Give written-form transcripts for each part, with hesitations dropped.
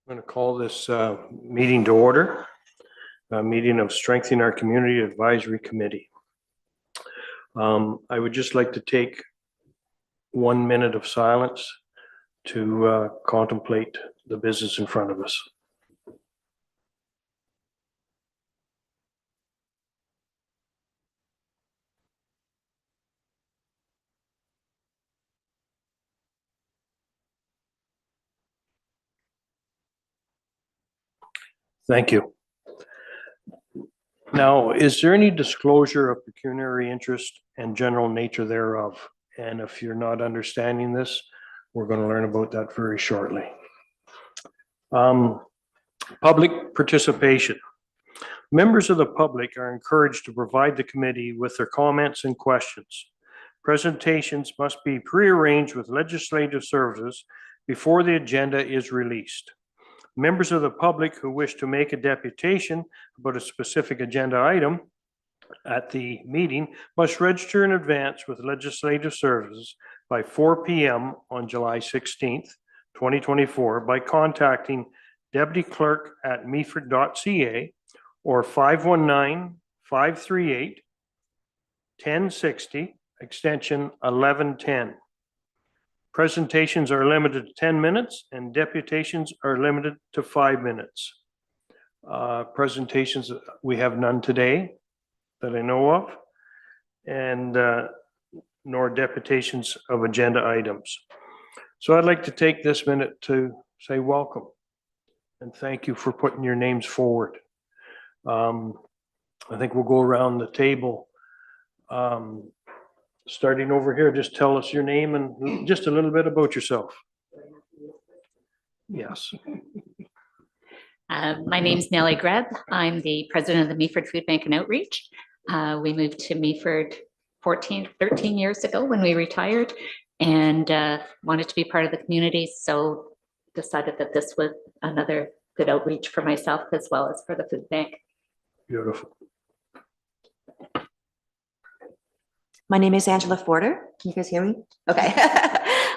I'm going to call this meeting to order, a meeting of Strengthening Our Community Advisory Committee. I would just like to take 1 minute of silence to contemplate the business in front of us. Thank you. Now, is there any disclosure of pecuniary interest and general nature thereof? And if you're not understanding this, we're going to learn about that very shortly. Public participation. Members of the public are encouraged to provide the committee with their comments and questions. Presentations must be prearranged with legislative services before the agenda is released. Members of the public who wish to make a deputation about a specific agenda item at the meeting must register in advance with legislative services by 4 p.m. on July 16th, 2024 by contacting Deputy Clerk at meaford.ca or 519-538-1060, extension 1110. Presentations are limited to 10 minutes and deputations are limited to 5 minutes. Presentations, we have none today that I know of, and nor deputations of agenda items. So I'd like to take this minute to say welcome and thank you for putting your names forward. I think we'll go around the table. Starting over here, just tell us your name and just a little bit about yourself. Yes. My name's Nellie Greb. I'm the president of the Meaford Food Bank and Outreach. We moved to Meaford 13 years ago when we retired and wanted to be part of the community. So decided that this was another good outreach for myself as well as for the food bank. Beautiful. My name is Angela Forder. Can you guys hear me? Okay.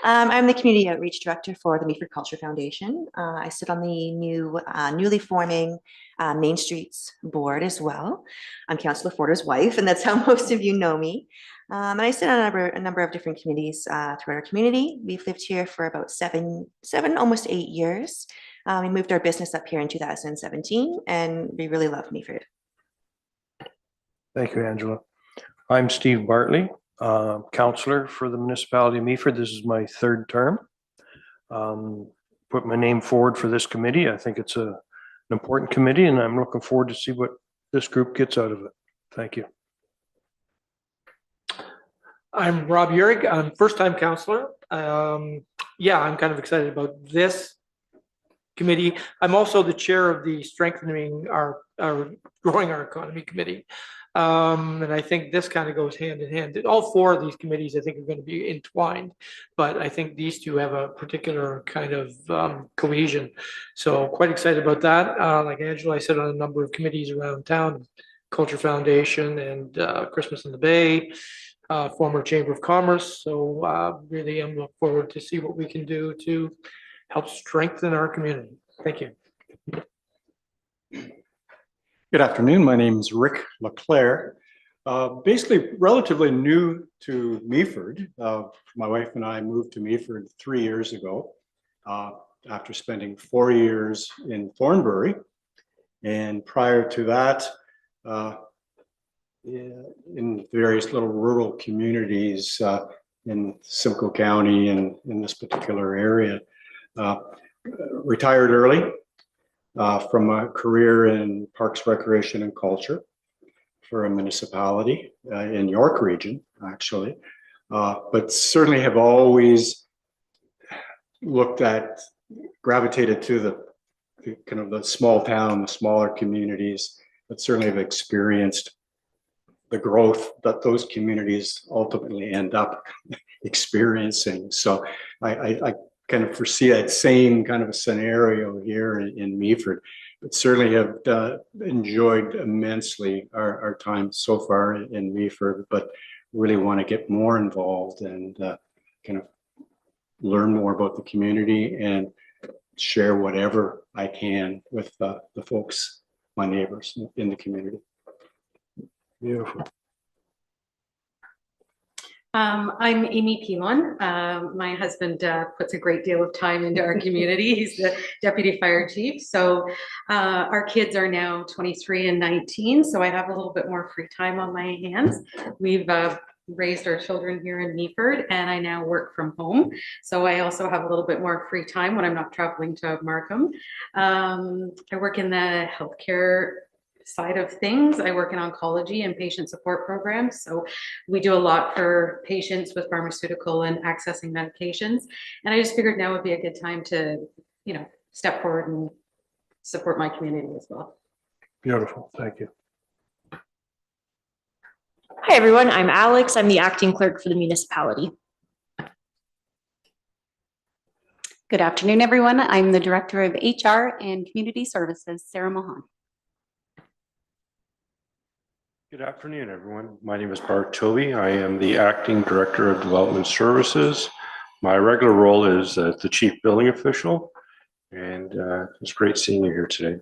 I'm the Community Outreach Director for the Meaford Culture Foundation. I sit on the newly forming Main Streets Board as well. I'm Councillor Forder's wife, and that's how most of you know me. And I sit on a number of different committees throughout our community. We've lived here for about seven, almost 8 years. We moved our business up here in 2017, and we really love Meaford. Thank you, Angela. I'm Steve Bartley, councillor for the municipality of Meaford. This is my third term. Put my name forward for this committee. I think it's an important committee, and I'm looking forward to see what this group gets out of it. Thank you. I'm Rob Urig. I'm first-time councillor. Yeah, I'm kind of excited about this committee. I'm also the chair of the Strengthening our Growing Our Economy Committee. And I think this kind of goes hand in hand. All four of these committees, I think, are going to be entwined, but I think these two have a particular kind of cohesion. So quite excited about that. Like Angela, I sit on a number of committees around town, Culture Foundation and Christmas in the Bay, former Chamber of Commerce. So really, I'm looking forward to see what we can do to help strengthen our community. Thank you. Good afternoon. My name is Rick LeClaire. Basically, relatively new to Meaford. My wife and I moved to Meaford 3 years ago after spending 4 years in Thornbury. And prior to that, in various little rural communities in Simcoe County and in this particular area. Retired early. From a career in Parks, Recreation, and Culture for a municipality in York region, actually, but certainly have always gravitated to the kind of the small town, the smaller communities, but certainly have experienced the growth that those communities ultimately end up experiencing. So I kind of foresee that same kind of a scenario here in Meaford, but certainly have enjoyed immensely our time so far in Meaford, but really want to get more involved and kind of learn more about the community and share whatever I can with the folks, my neighbors in the community. Beautiful. I'm Amy Pilon. My husband puts a great deal of time into our community. He's the deputy fire chief. So our kids are now 23 and 19. So I have a little bit more free time on my hands. We've raised our children here in Meaford, and I now work from home. So I also have a little bit more free time when I'm not traveling to Markham. I work in the healthcare side of things. I work in oncology and patient support programs. So we do a lot for patients with pharmaceutical and accessing medications. And I just figured now would be a good time to, step forward and support my community as well. Beautiful. Thank you. Hi, everyone. I'm Alex. I'm the acting clerk for the municipality. Good afternoon, everyone. I'm the Director of HR and Community Services, Sarah Mahan. Good afternoon, everyone. My name is Bart Toby. I am the Acting Director of Development Services. My regular role is the Chief Billing Official, and it's great seeing you here today.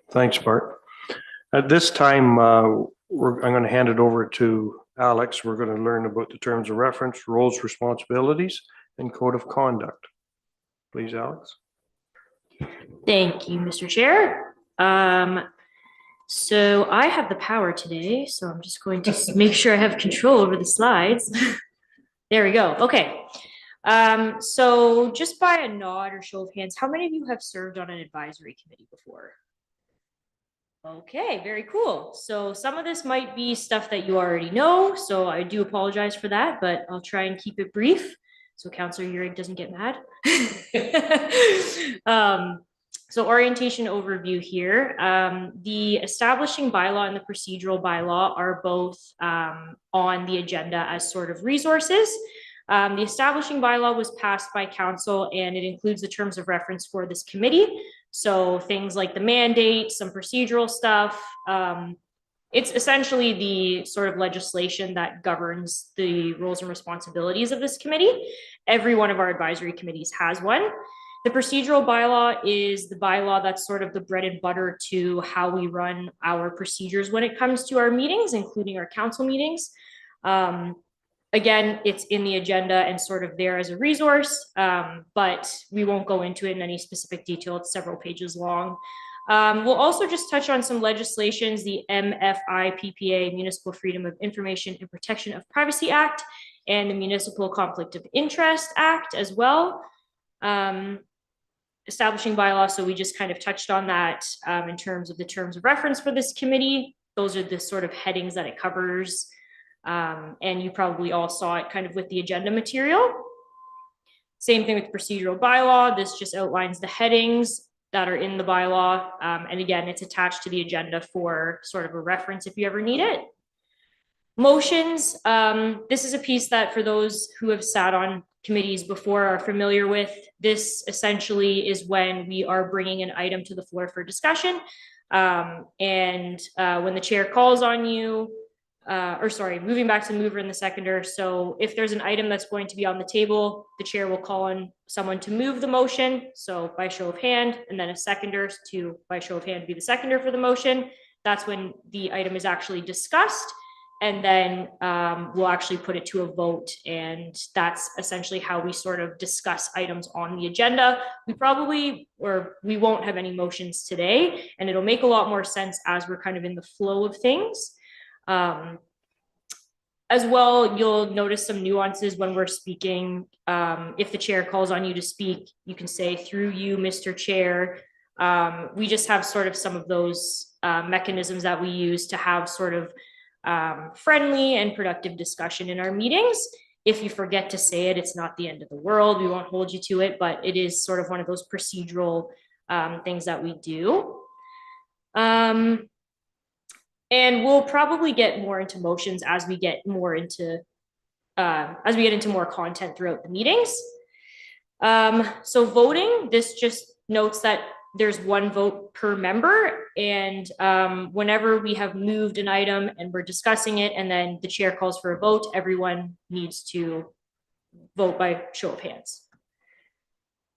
Thanks, Bart. At this time, I'm going to hand it over to Alex. We're going to learn about the terms of reference, roles, responsibilities, and code of conduct. Please, Alex. Thank you, Mr. Chair. So I have the power today, so I'm just going to make sure I have control over the slides. There we go. Okay. So just by a nod or show of hands, how many of you have served on an advisory committee before? Okay, very cool. So some of this might be stuff that you already know, so I do apologize for that, but I'll try and keep it brief so Councillor Urick doesn't get mad. So orientation overview here. The establishing bylaw and the procedural bylaw are both on the agenda as sort of resources. The establishing bylaw was passed by council and it includes the terms of reference for this committee. So things like the mandate, some procedural stuff. It's essentially the sort of legislation that governs the roles and responsibilities of this committee. Every one of our advisory committees has one. The procedural bylaw is the bylaw that's sort of the bread and butter to how we run our procedures when it comes to our meetings, including our council meetings. Again, it's in the agenda and sort of there as a resource, but we won't go into it in any specific detail. It's several pages long. We'll also just touch on some legislations, the MFIPPA, Municipal Freedom of Information and Protection of Privacy Act, and the Municipal Conflict of Interest Act as well. Establishing bylaw, so we just kind of touched on that in terms of the terms of reference for this committee. Those are the sort of headings that it covers. And you probably all saw it kind of with the agenda material. Same thing with procedural bylaw. This just outlines the headings that are in the bylaw. And again, it's attached to the agenda for sort of a reference if you ever need it. Motions. This is a piece that for those who have sat on committees before are familiar with. This essentially is when we are bringing an item to the floor for discussion. When the chair calls on you, moving back to the mover and the seconder. So if there's an item that's going to be on the table, the chair will call on someone to move the motion. So by show of hand, and then a seconder to, by show of hand, be the seconder for the motion. That's when the item is actually discussed. And then we'll actually put it to a vote. And that's essentially how we sort of discuss items on the agenda. We won't have any motions today, and it'll make a lot more sense as we're kind of in the flow of things. As well, you'll notice some nuances when we're speaking. If the chair calls on you to speak, you can say through you, Mr. Chair. We just have sort of some of those mechanisms that we use to have sort of friendly and productive discussion in our meetings. If you forget to say it, it's not the end of the world. We won't hold you to it, but it is sort of one of those procedural things that we do. And we'll probably get more into motions as we get more into more content throughout the meetings. So voting, this just notes that there's one vote per member, and whenever we have moved an item and we're discussing it and then the chair calls for a vote, everyone needs to vote by show of hands.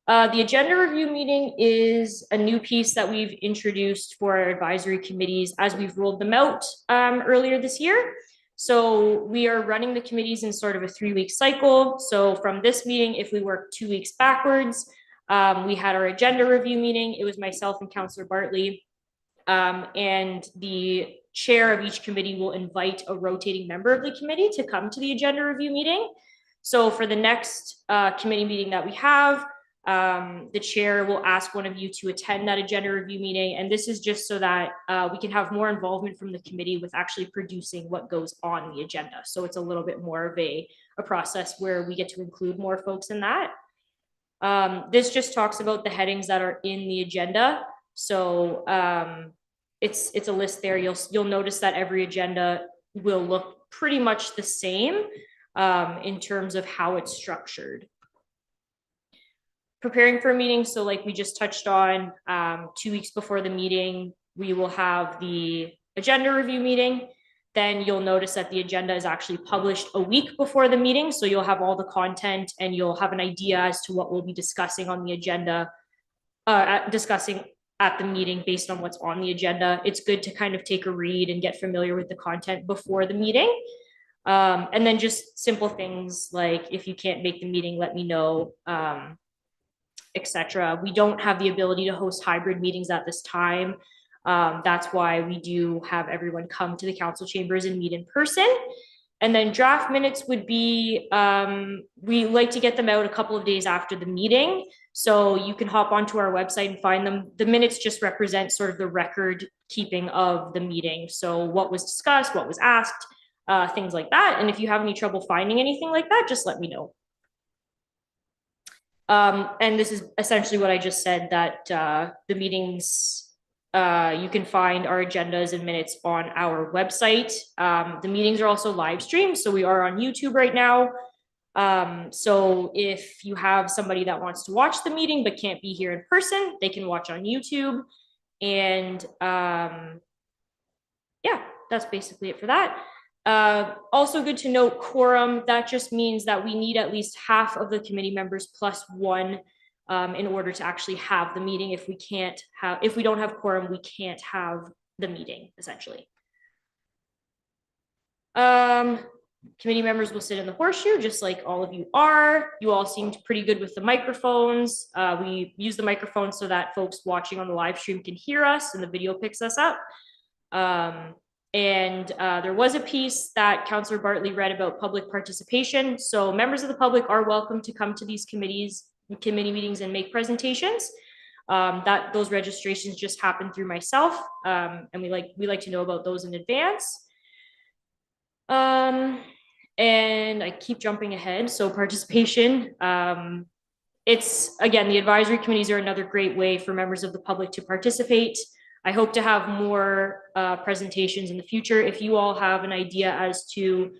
The agenda review meeting is a new piece that we've introduced for our advisory committees as we've rolled them out earlier this year. So we are running the committees in sort of a 3-week cycle. So from this meeting, if we work 2 weeks backwards, we had our agenda review meeting. It was myself and Councillor Bartley. And the chair of each committee will invite a rotating member of the committee to come to the agenda review meeting. So for the next committee meeting that we have, the chair will ask one of you to attend that agenda review meeting. And this is just so that we can have more involvement from the committee with actually producing what goes on the agenda. So it's a little bit more of a process where we get to include more folks in that. This just talks about the headings that are in the agenda. So it's a list there. You'll notice that every agenda will look pretty much the same in terms of how it's structured. Preparing for a meeting. So like we just touched on, 2 weeks before the meeting, we will have the agenda review meeting. Then you'll notice that the agenda is actually published a week before the meeting. So you'll have all the content and you'll have an idea as to what we'll be discussing on the agenda, discussing at the meeting based on what's on the agenda. It's good to kind of take a read and get familiar with the content before the meeting. And then just simple things like if you can't make the meeting, let me know, etc. We don't have the ability to host hybrid meetings at this time. That's why we do have everyone come to the council chambers and meet in person. And then draft minutes would be, we like to get them out a couple of days after the meeting. So you can hop onto our website and find them. The minutes just represent sort of the record keeping of the meeting. So what was discussed, what was asked, things like that. And if you have any trouble finding anything like that, just let me know. And this is essentially what I just said, that the meetings, you can find our agendas and minutes on our website. The meetings are also live streamed, so we are on YouTube right now. So if you have somebody that wants to watch the meeting but can't be here in person, they can watch on YouTube. And yeah, that's basically it for that. Also good to note quorum. That just means that we need at least half of the committee members plus one in order to actually have the meeting. If we don't have quorum, we can't have the meeting, essentially. Committee members will sit in the horseshoe, just like all of you are. You all seemed pretty good with the microphones. We use the microphone so that folks watching on the live stream can hear us and the video picks us up. And there was a piece that Councillor Bartley read about public participation. So members of the public are welcome to come to these committee meetings and make presentations. Those registrations just happen through myself, and we like to know about those in advance. And I keep jumping ahead. So participation, it's again, the advisory committees are another great way for members of the public to participate. I hope to have more presentations in the future. If you all have an idea as to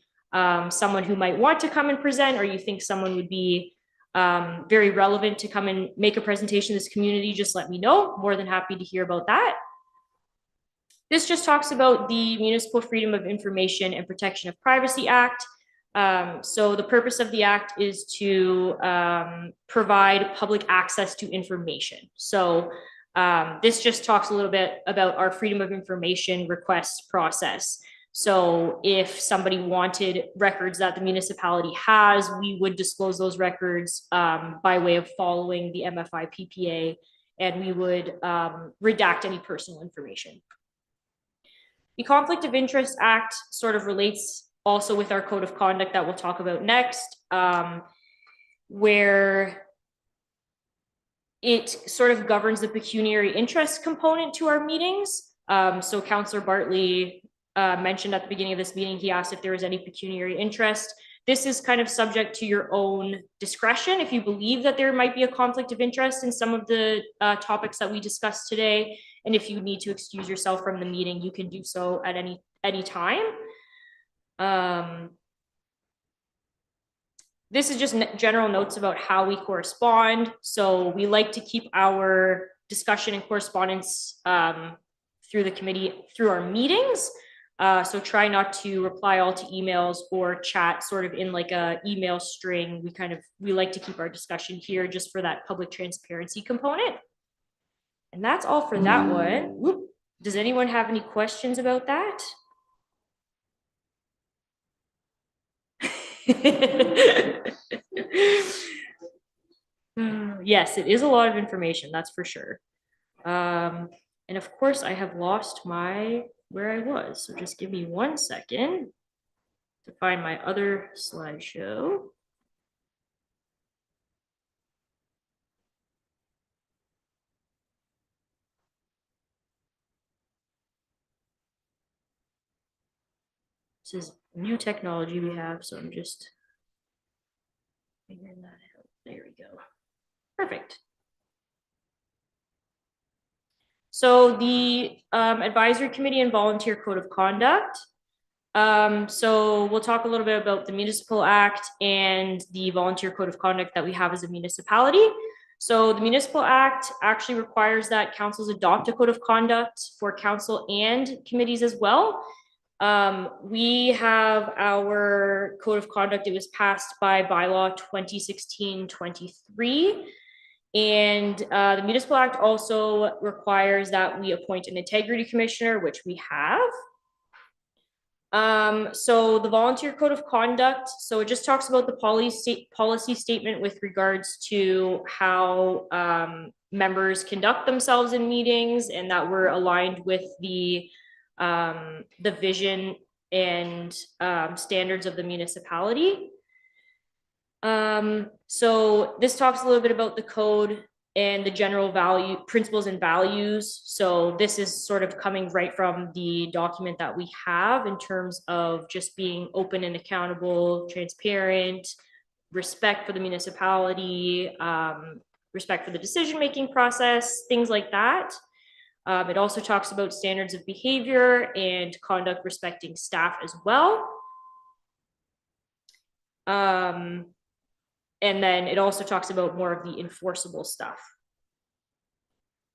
someone who might want to come and present, or you think someone would be very relevant to come and make a presentation to this community, just let me know. More than happy to hear about that. This just talks about the Municipal Freedom of Information and Protection of Privacy Act. So the purpose of the act is to provide public access to information. So this just talks a little bit about our freedom of information request process. So if somebody wanted records that the municipality has, we would disclose those records by way of following the MFI PPA, and we would redact any personal information. The Conflict of Interest Act sort of relates also with our code of conduct that we'll talk about next, where it sort of governs the pecuniary interest component to our meetings. So Councillor Bartley mentioned at the beginning of this meeting, he asked if there was any pecuniary interest. This is kind of subject to your own discretion. If you believe that there might be a conflict of interest in some of the topics that we discussed today, and if you need to excuse yourself from the meeting, you can do so at any time. This is just general notes about how we correspond. So we like to keep our discussion and correspondence through the committee, through our meetings, So try not to reply all to emails or chat sort of in like a email string. We like to keep our discussion here just for that public transparency component. And that's all for that one. Whoop. Does anyone have any questions about that? Yes, it is a lot of information, that's for sure. And of course, I have lost where I was. So just give me 1 second to find my other slideshow. This is new technology we have, so I'm just figuring that out. There we go. Perfect. So the advisory committee and volunteer code of conduct. So we'll talk a little bit about the municipal act and the volunteer code of conduct that we have as a municipality. So the municipal act actually requires that councils adopt a code of conduct for council and committees as well. We have our code of conduct. It was passed by bylaw 2016-23. And the municipal act also requires that we appoint an integrity commissioner, which we have. So the volunteer code of conduct, so it just talks about the policy statement with regards to how members conduct themselves in meetings, and that we're aligned with the vision and standards of the municipality. So this talks a little bit about the code and the general principles and values. So this is sort of coming right from the document that we have in terms of just being open and accountable, transparent, respect for the municipality, respect for the decision-making process, things like that. It also talks about standards of behavior and conduct respecting staff as well. And then it also talks about more of the enforceable stuff.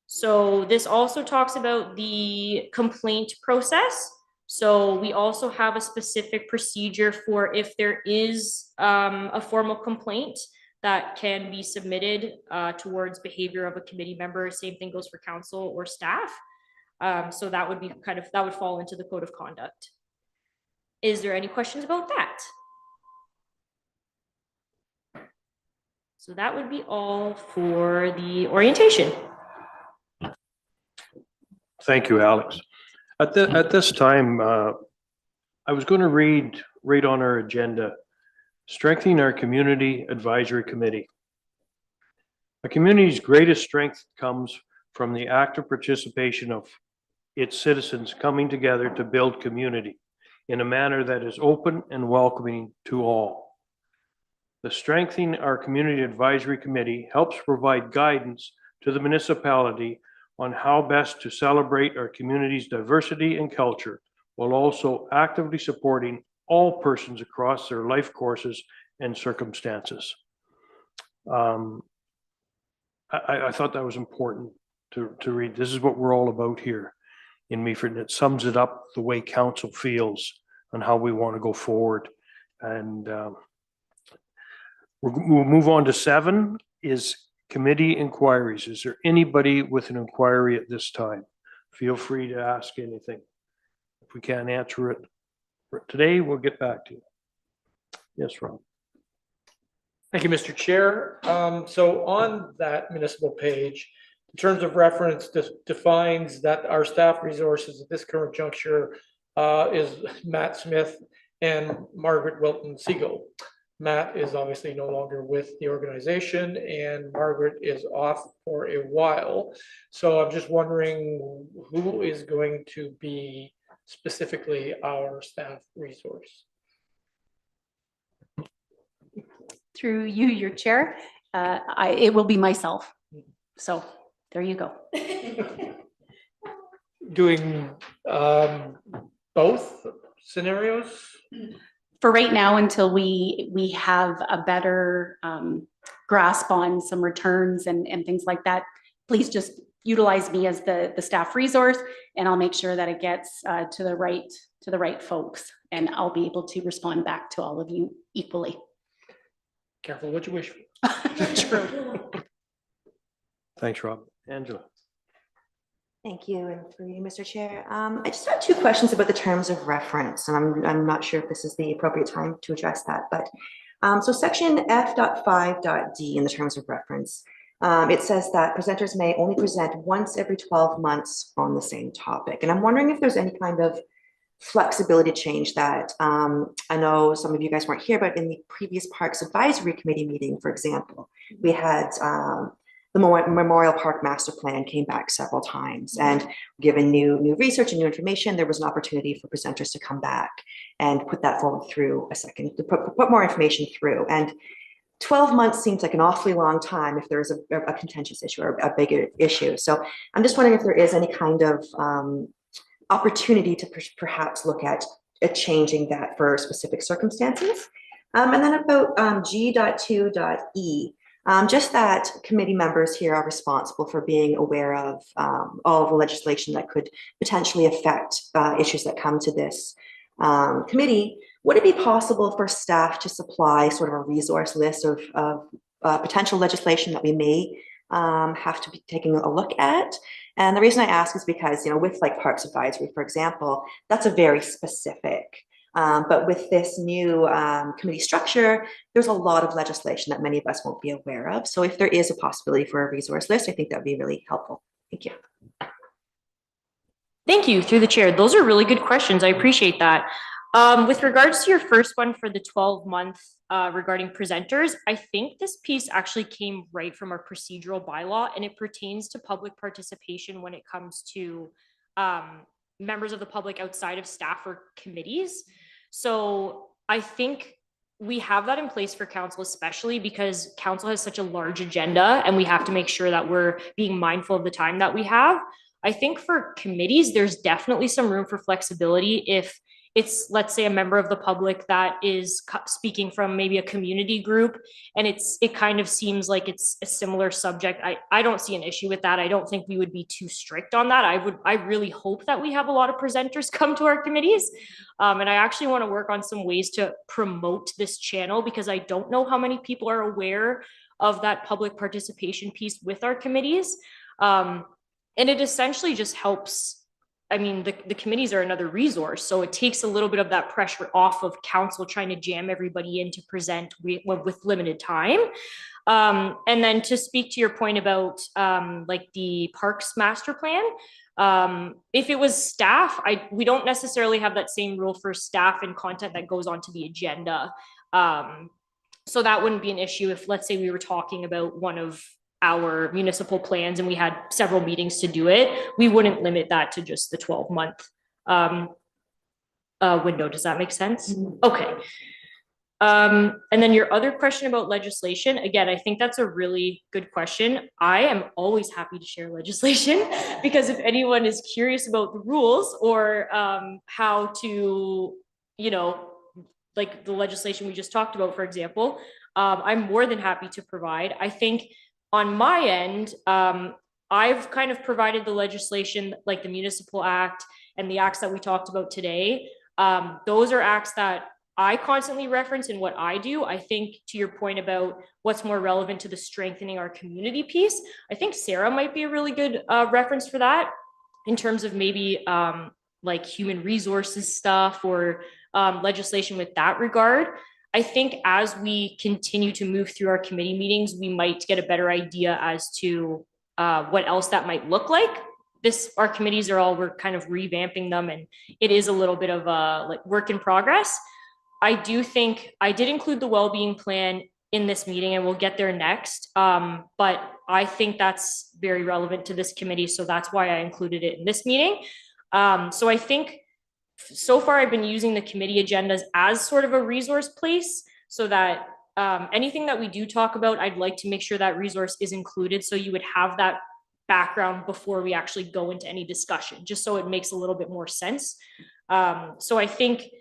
So this also talks about the complaint process. So we also have a specific procedure for if there is a formal complaint that can be submitted towards behavior of a committee member. Same thing goes for council or staff. So that would be that would fall into the code of conduct. Is there any questions about that? So that would be all for the orientation. Thank you, Alex. At this time, I was going to read right on our agenda, strengthening our community advisory committee. A community's greatest strength comes from the active participation of its citizens coming together to build community in a manner that is open and welcoming to all. The Strengthening Our Community Advisory Committee helps provide guidance to the municipality on how best to celebrate our community's diversity and culture, while also actively supporting all persons across their life courses and circumstances. I thought that was important to read. This is what we're all about here in Meaford, and it sums it up the way council feels on how we want to go forward. And we'll move on to 7 is committee inquiries. Is there anybody with an inquiry at this time? Feel free to ask anything. If we can't answer it today, we'll get back to you. Yes, Ron. Thank you, Mr. Chair. So on that municipal page, in terms of reference, this defines that our staff resources at this current juncture is Matt Smith and Margaret Wilton Siegel. Matt is obviously no longer with the organization and Margaret is off for a while. So I'm just wondering who is going to be specifically our staff resource? Through you, your chair, it will be myself. So there you go. Doing both scenarios? For right now, until we have a better grasp on some returns and things like that, please just utilize me as the staff resource, and I'll make sure that it gets to the right folks, and I'll be able to respond back to all of you equally. Careful what you wish for. True. Thanks, Rob. Angela. Thank you, and for you, Mr. Chair. I just have two questions about the terms of reference, and I'm not sure if this is the appropriate time to address that, but so section F.5.d in the terms of reference, it says that presenters may only present once every 12 months on the same topic, and I'm wondering if there's any kind of flexibility change that. I know some of you guys weren't here, but in the previous Parks Advisory Committee meeting, for example, we had the Memorial Park Master Plan came back several times, and given new research and new information, there was an opportunity for presenters to come back and put that forward through a second, to put more information through. And 12 months seems like an awfully long time if there is a contentious issue or a bigger issue. So I'm just wondering if there is any kind of opportunity to perhaps look at changing that for specific circumstances. And then about G.2.E, just that committee members here are responsible for being aware of all of the legislation that could potentially affect issues that come to this committee. Would it be possible for staff to supply sort of a resource list of potential legislation that we may have to be taking a look at? And the reason I ask is because, you know, with like Parks Advisory, for example, that's a very specific. But with this new committee structure, there's a lot of legislation that many of us won't be aware of. So if there is a possibility for a resource list, I think that would be really helpful. Thank you. Thank you, through the chair. Those are really good questions. I appreciate that. With regards to your first one for the 12-month regarding presenters, I think this piece actually came right from our procedural bylaw, and it pertains to public participation when it comes to members of the public outside of staff or committees. So I think we have that in place for council, especially because council has such a large agenda and we have to make sure that we're being mindful of the time that we have. I think for committees, there's definitely some room for flexibility if it's, let's say, a member of the public that is speaking from maybe a community group, and it kind of seems like it's a similar subject. I don't see an issue with that. I don't think we would be too strict on that. I really hope that we have a lot of presenters come to our committees. And I actually want to work on some ways to promote this channel, because I don't know how many people are aware of that public participation piece with our committees. And it essentially just helps. I mean, the committees are another resource, so it takes a little bit of that pressure off of council trying to jam everybody in to present with limited time. And then to speak to your point about like the Parks Master Plan, if it was staff, we don't necessarily have that same rule for staff and content that goes onto the agenda. So that wouldn't be an issue if, let's say, we were talking about one of our municipal plans and we had several meetings to do it, we wouldn't limit that to just the 12-month window. Does that make sense? Okay. And then your other question about legislation, again, I think that's a really good question. I am always happy to share legislation because if anyone is curious about the rules or how to, you know, like the legislation we just talked about, for example, I'm more than happy to provide. I think on my end, I've kind of provided the legislation like the Municipal Act and the acts that we talked about today. Those are acts that I constantly reference in what I do. I think to your point about what's more relevant to the strengthening our community piece, I think Sarah might be a really good reference for that in terms of maybe like human resources stuff or legislation with that regard. I think as we continue to move through our committee meetings, we might get a better idea as to what else that might look like. Our committees we're kind of revamping them, and it is a little bit of a like work in progress. I do think I did include the well-being plan in this meeting, and we'll get there next. But I think that's very relevant to this committee, so that's why I included it in this meeting. So I think so far I've been using the committee agendas as sort of a resource place so that anything that we do talk about, I'd like to make sure that resource is included. So you would have that background before we actually go into any discussion, just so it makes a little bit more sense. So I think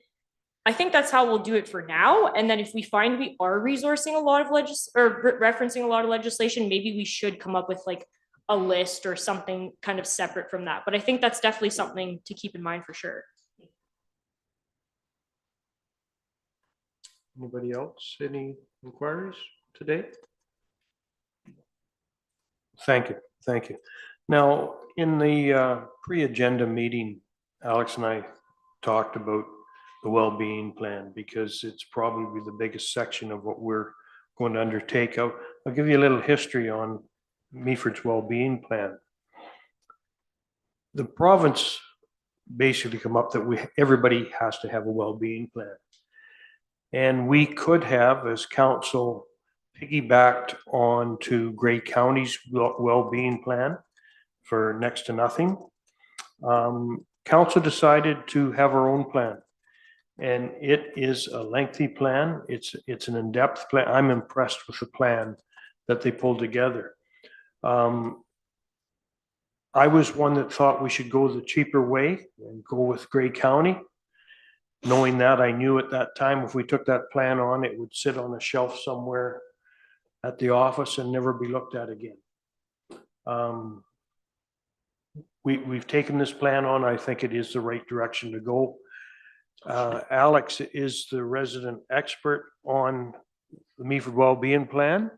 that's how we'll do it for now. And then if we find we are resourcing a lot of referencing a lot of legislation, maybe we should come up with like a list or something kind of separate from that. But I think that's definitely something to keep in mind for sure. Anybody else? Any inquiries today? Thank you. Thank you. Now, in the pre-agenda meeting, Alex and I talked about the well-being plan because it's probably the biggest section of what we're going to undertake. I'll give you a little history on Meaford's well-being plan. The province basically come up that everybody has to have a well-being plan. And we could have, as council, piggybacked on to Grey County's well-being plan for next to nothing. Council decided to have our own plan. And it is a lengthy plan. It's an in-depth plan. I'm impressed with the plan that they pulled together. I was one that thought we should go the cheaper way and go with Grey County. Knowing that, I knew at that time, if we took that plan on, it would sit on a shelf somewhere at the office and never be looked at again. We've taken this plan on. I think it is the right direction to go. Alex is the resident expert on the Meaford Wellbeing Plan.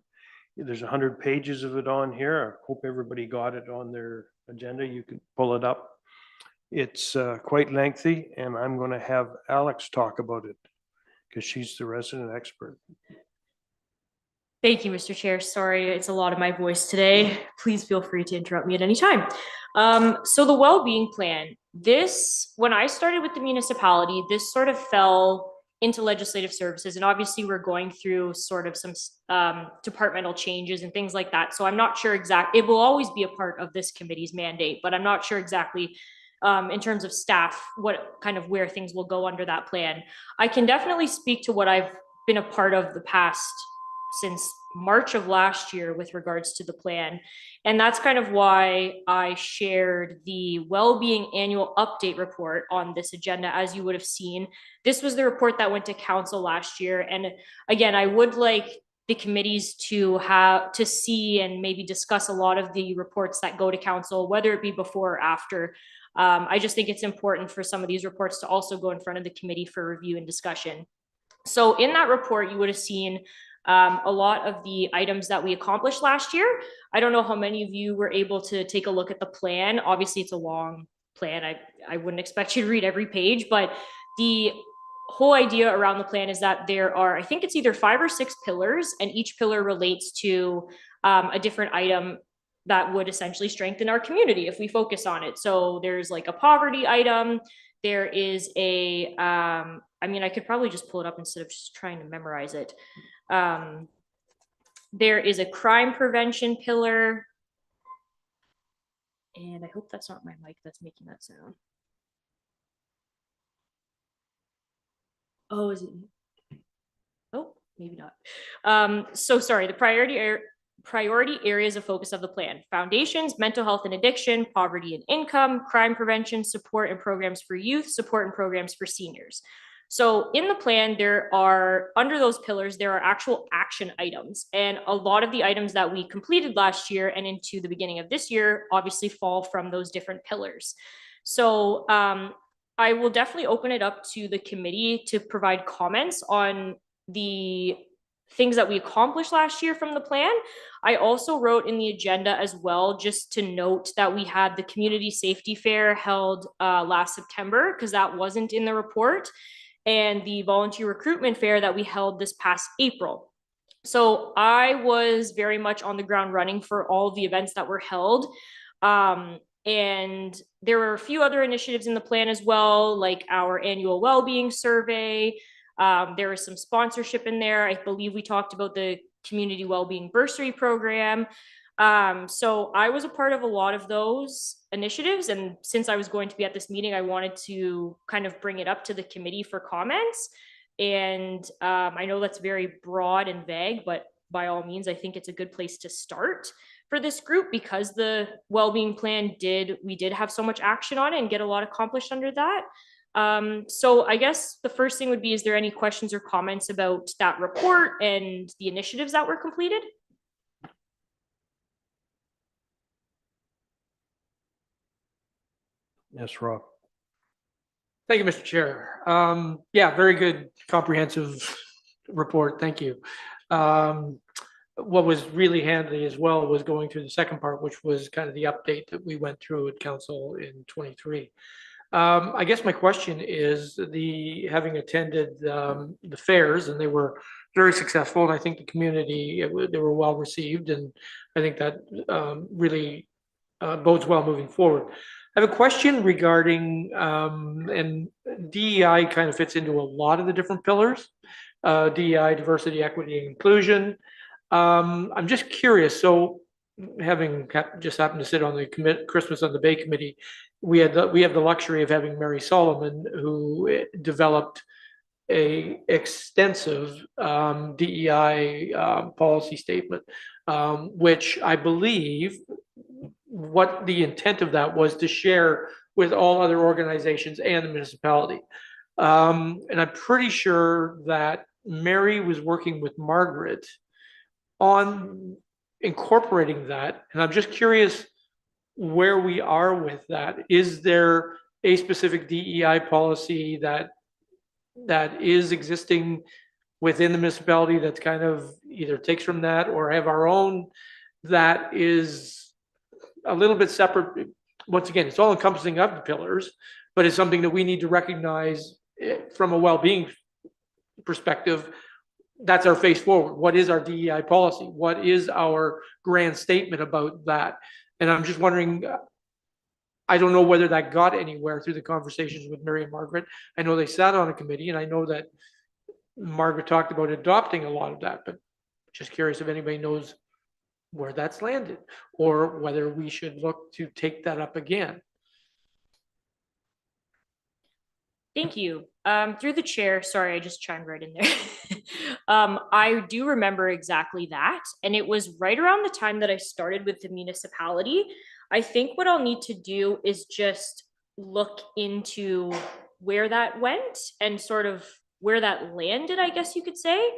There's 100 pages of it on here. I hope everybody got it on their agenda. You can pull it up. It's quite lengthy, and I'm going to have Alex talk about it because she's the resident expert. Thank you, Mr. Chair. Sorry, it's a lot of my voice today. Please feel free to interrupt me at any time. So the well-being plan, when I started with the municipality, this sort of fell into legislative services. And obviously we're going through sort of some departmental changes and things like that. So I'm not sure it will always be a part of this committee's mandate, but I'm not sure exactly in terms of staff, where things will go under that plan. I can definitely speak to what I've been a part of the past since March of last year with regards to the plan. And that's kind of why I shared the well-being annual update report on this agenda. As you would have seen, this was the report that went to council last year. And again, I would like the committees to see and maybe discuss a lot of the reports that go to council, whether it be before or after. I just think it's important for some of these reports to also go in front of the committee for review and discussion. So in that report, you would have seen a lot of the items that we accomplished last year. I don't know how many of you were able to take a look at the plan. Obviously, it's a long plan. I wouldn't expect you to read every page, but the whole idea around the plan is that there are, I think it's either 5 or 6 pillars, and each pillar relates to a different item that would essentially strengthen our community if we focus on it. So there's like a poverty item. There is a, I could probably just pull it up instead of just trying to memorize it. There is a crime prevention pillar. And I hope that's not my mic that's making that sound. Oh, is it? Oh, maybe not. So sorry, the priority areas of focus of the plan: foundations, mental health and addiction, poverty and income, crime prevention, support and programs for youth, support and programs for seniors. So in the plan, under those pillars, there are actual action items. And a lot of the items that we completed last year and into the beginning of this year obviously fall from those different pillars. So I will definitely open it up to the committee to provide comments on the things that we accomplished last year from the plan. I also wrote in the agenda as well, just to note that we had the community safety fair held last September, because that wasn't in the report, and the volunteer recruitment fair that we held this past April. So I was very much on the ground running for all of the events that were held. And there were a few other initiatives in the plan as well, like our annual well-being survey. There was some sponsorship in there. I believe we talked about the community well-being bursary program. So I was a part of a lot of those initiatives. And since I was going to be at this meeting, I wanted to kind of bring it up to the committee for comments. And I know that's very broad and vague, but by all means, I think it's a good place to start for this group, because the well-being plan we did have so much action on it and get a lot accomplished under that. So I guess the first thing would be, is there any questions or comments about that report and the initiatives that were completed? Yes, Rob. Thank you, Mr. Chair. Yeah, very good comprehensive report. Thank you. What was really handy as well was going through the second part, which was kind of the update that we went through at council in 23. I guess my question is having attended the fairs, and they were very successful, and I think the community, they were well received, and I think that really bodes well moving forward. I have a question regarding, and DEI kind of fits into a lot of the different pillars, DEI, diversity, equity, and inclusion. I'm just curious. So, having just happened to sit on the Christmas on the Bay committee, we have the luxury of having Mary Solomon, who developed a extensive DEI policy statement, which I believe what the intent of that was to share with all other organizations and the municipality. And I'm pretty sure that Mary was working with Margaret on incorporating that. And I'm just curious where we are with that. Is there a specific DEI policy that is existing within the municipality that's kind of either takes from that or have our own that is a little bit separate? Once again, it's all encompassing of the pillars, but it's something that we need to recognize from a well-being perspective. That's our face forward. What is our DEI policy? What is our grand statement about that? And I'm just wondering, I don't know whether that got anywhere through the conversations with Mary and Margaret. I know they sat on a committee, and I know that Margaret talked about adopting a lot of that, but just curious if anybody knows where that's landed or whether we should look to take that up again. Thank you. Through the chair, sorry, I just chimed right in there. I do remember exactly that. And it was right around the time that I started with the municipality. I think what I'll need to do is just look into where that went and sort of where that landed, I guess you could say.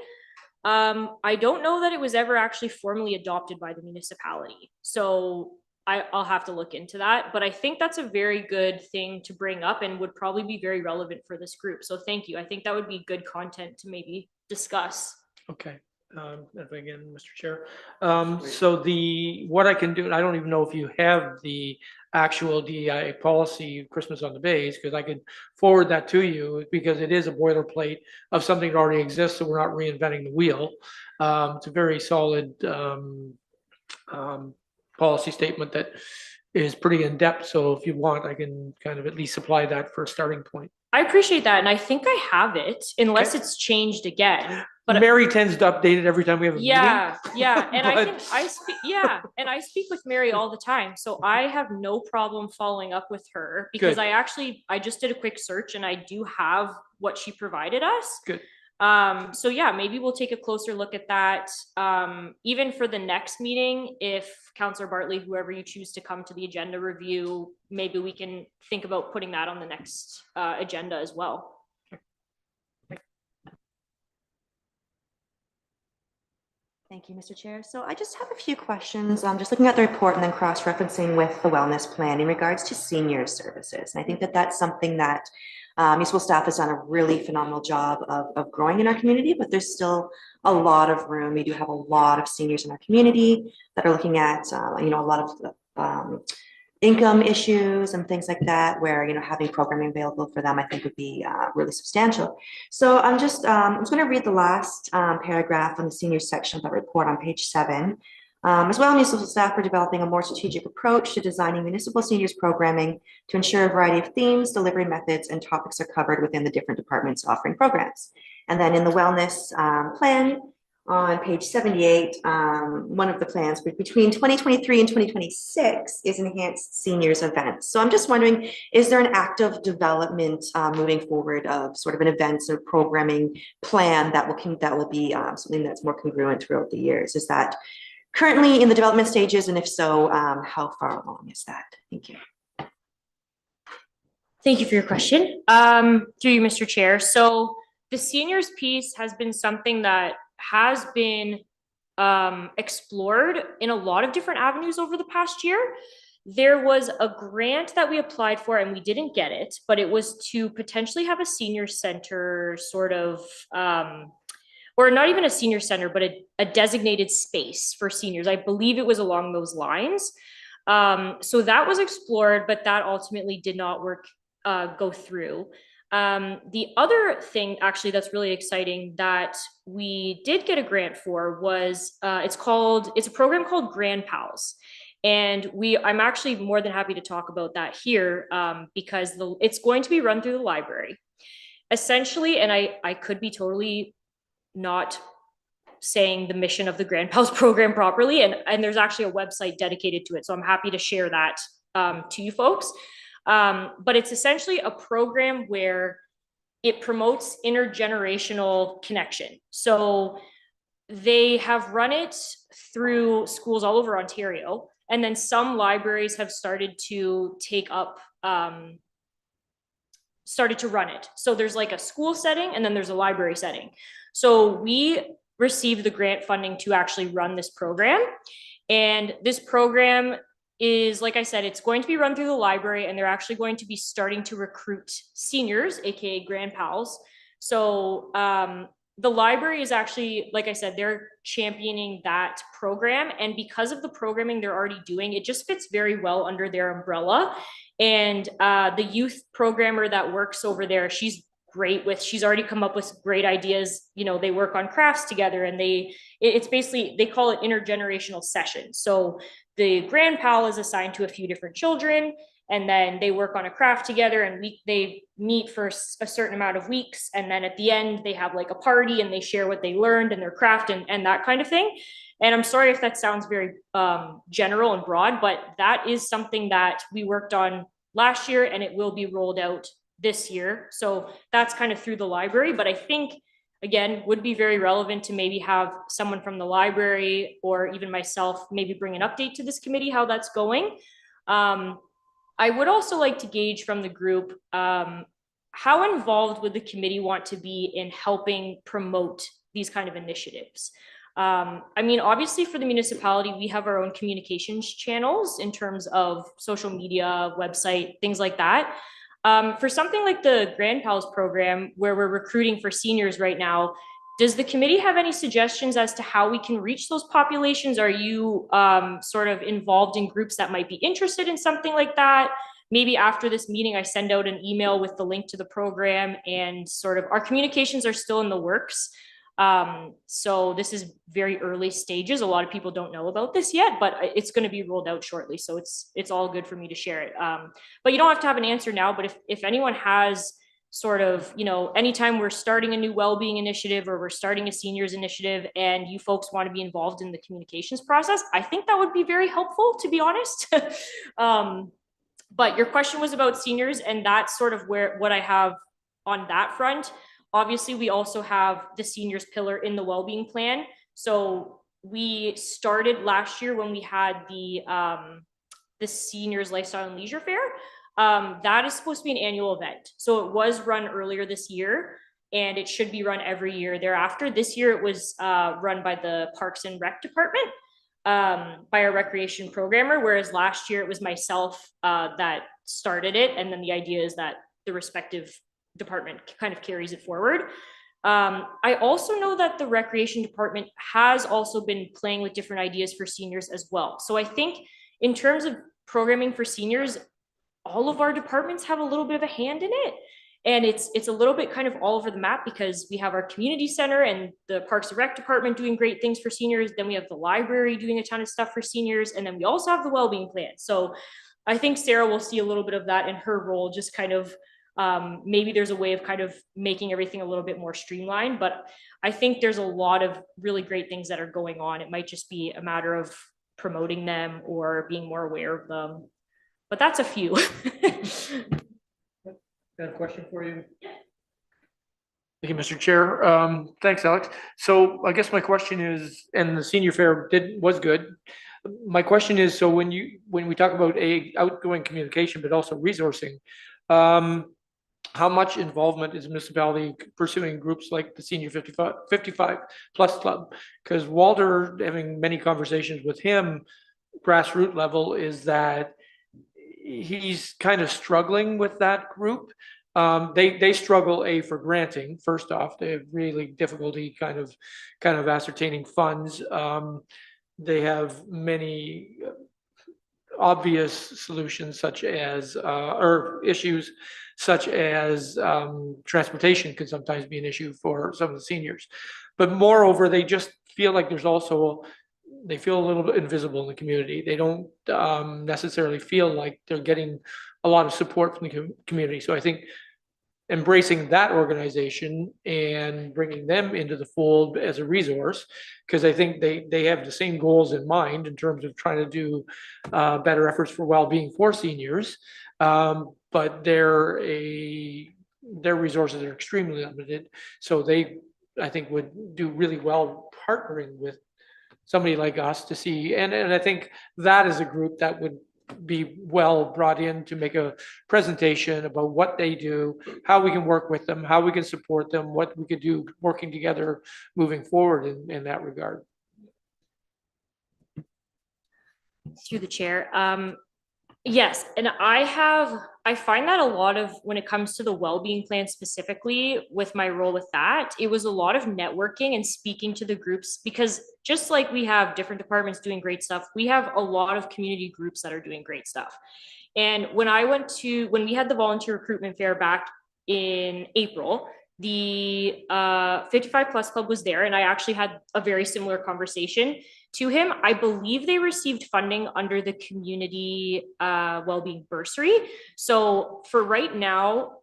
I don't know that it was ever actually formally adopted by the municipality. So I'll have to look into that, but I think that's a very good thing to bring up and would probably be very relevant for this group. So thank you. I think that would be good content to maybe discuss. Okay. Again, Mr. Chair. So what I can do, and I don't even know if you have the actual DEI policy Christmas on the Bays, because I could forward that to you because it is a boilerplate of something that already exists. So we're not reinventing the wheel. It's a very solid policy statement that is pretty in depth. So if you want, I can kind of at least supply that for a starting point. I appreciate that. And I think I have it unless it's changed again. But Mary tends to update it every time we have a meeting. Yeah. And I speak with Mary all the time. So I have no problem following up with her because Good. I just did a quick search and I do have what she provided us. Good. So yeah, maybe we'll take a closer look at that. Even for the next meeting, if Councillor Bartley, whoever you choose to come to the agenda review, maybe we can think about putting that on the next agenda as well. Thank you, Mr. Chair. So I just have a few questions. I'm just looking at the report and then cross-referencing with the wellness plan in regards to senior services. And I think that that's something that municipal staff has done a really phenomenal job of growing in our community, but there's still a lot of room. We do have a lot of seniors in our community that are looking at, a lot of income issues and things like that, where, having programming available for them, I think would be really substantial. So I'm just going to read the last paragraph on the senior section of that report on page 7. As well, municipal staff are developing a more strategic approach to designing municipal seniors programming to ensure a variety of themes, delivery methods, and topics are covered within the different departments offering programs. And then in the wellness plan on page 78, one of the plans between 2023 and 2026 is enhanced seniors events. So I'm just wondering, is there an active development moving forward of sort of an events or programming plan that will be something that's more congruent throughout the years? Is that currently in the development stages? And if so, how far along is that? Thank you. Thank you for your question. Through you, Mr. Chair. So the seniors piece has been something that has been explored in a lot of different avenues over the past year. there was a grant that we applied for and we didn't get it, but it was to potentially have a senior center sort of, or not even a senior center, but a designated space for seniors. I believe it was along those lines. So that was explored, but that ultimately did not go through. The other thing actually that's really exciting that we did get a grant for was it's a program called Grand Pals. And I'm actually more than happy to talk about that here because it's going to be run through the library. Essentially, and I could be totally not saying the mission of the Grand Pals program properly, and there's actually a website dedicated to it. So I'm happy to share that to you folks. But it's essentially a program where it promotes intergenerational connection. So they have run it through schools all over Ontario. And then some libraries have started to started to run it. So there's like a school setting and then there's a library setting. So we received the grant funding to actually run this program. And this program is, like I said, it's going to be run through the library, and they're actually going to be starting to recruit seniors, AKA Grand Pals. So the library is actually, like I said, they're championing that program. And because of the programming they're already doing, it just fits very well under their umbrella. And the youth programmer that works over there, she's already come up with great ideas. You know, they work on crafts together, and it's basically, they call it intergenerational sessions. So the Grand Pal is assigned to a few different children, and then they work on a craft together, and they meet for a certain amount of weeks. And then at the end, they have like a party and they share what they learned and their craft and that kind of thing. And I'm sorry if that sounds very general and broad, but that is something that we worked on last year, and it will be rolled out this year. So that's kind of through the library, but I think, again, would be very relevant to maybe have someone from the library or even myself maybe bring an update to this committee, how that's going. I would also like to gauge from the group, how involved would the committee want to be in helping promote these kind of initiatives? I mean, obviously for the municipality, we have our own communications channels in terms of social media, website, things like that. For something like the Grand Pals program, where we're recruiting for seniors right now, does the committee have any suggestions as to how we can reach those populations? Are you sort of involved in groups that might be interested in something like that? Maybe after this meeting, I send out an email with the link to the program, and sort of our communications are still in the works. So this is very early stages. A lot of people don't know about this yet, but it's going to be rolled out shortly. So it's all good for me to share it. But you don't have to have an answer now, but if anyone has sort of, you know, anytime we're starting a new well-being initiative or we're starting a seniors initiative and you folks want to be involved in the communications process, I think that would be very helpful, to be honest. But your question was about seniors, and that's sort of what I have on that front. Obviously, we also have the seniors pillar in the well-being plan. So we started last year when we had the seniors lifestyle and leisure fair. That is supposed to be an annual event. So it was run earlier this year, and it should be run every year thereafter. This year it was run by the Parks and Rec department, by our recreation programmer, whereas last year it was myself that started it. And then the idea is that the respective department kind of carries it forward. I also know that the recreation department has also been playing with different ideas for seniors as well. So I think in terms of programming for seniors, all of our departments have a little bit of a hand in it. And it's a little bit kind of all over the map, because we have our community center and the Parks and Rec department doing great things for seniors. Then we have the library doing a ton of stuff for seniors. And then we also have the wellbeing plan. So I think Sarah will see a little bit of that in her role, just kind of maybe there's a way of kind of making everything a little bit more streamlined, but I think there's a lot of really great things that are going on. It might just be a matter of promoting them or being more aware of them, but that's a few. Got a question for you. Thank you, Mr. Chair. Thanks, Alex. So I guess my question is, and the senior fair was good. My question is, so when we talk about outgoing communication, but also resourcing, how much involvement is municipality pursuing groups like the Senior 55 Plus Club? Because Walter, having many conversations with him, grassroots level, is that he's kind of struggling with that group. They struggle for granting, first off. They have really difficulty kind of ascertaining funds. They have many obvious solutions such as, or issues such as transportation can sometimes be an issue for some of the seniors. But moreover, they just feel like they feel a little bit invisible in the community. They don't necessarily feel like they're getting a lot of support from the community. So I think embracing that organization and bringing them into the fold as a resource, because I think they have the same goals in mind in terms of trying to do better efforts for well-being for seniors. But their resources are extremely limited. So I think, would do really well partnering with somebody like us to see. And I think that is a group that would be well brought in to make a presentation about what they do, how we can work with them, how we can support them, what we could do working together moving forward in that regard. Through the chair. Yes, and I find that a lot of, when it comes to the well-being plan specifically, with my role with that, it was a lot of networking and speaking to the groups, because just like we have different departments doing great stuff, we have a lot of community groups that are doing great stuff. And when we had the volunteer recruitment fair back in April, the 55 Plus Club was there, and I actually had a very similar conversation to him. I believe they received funding under the community wellbeing bursary. So for right now,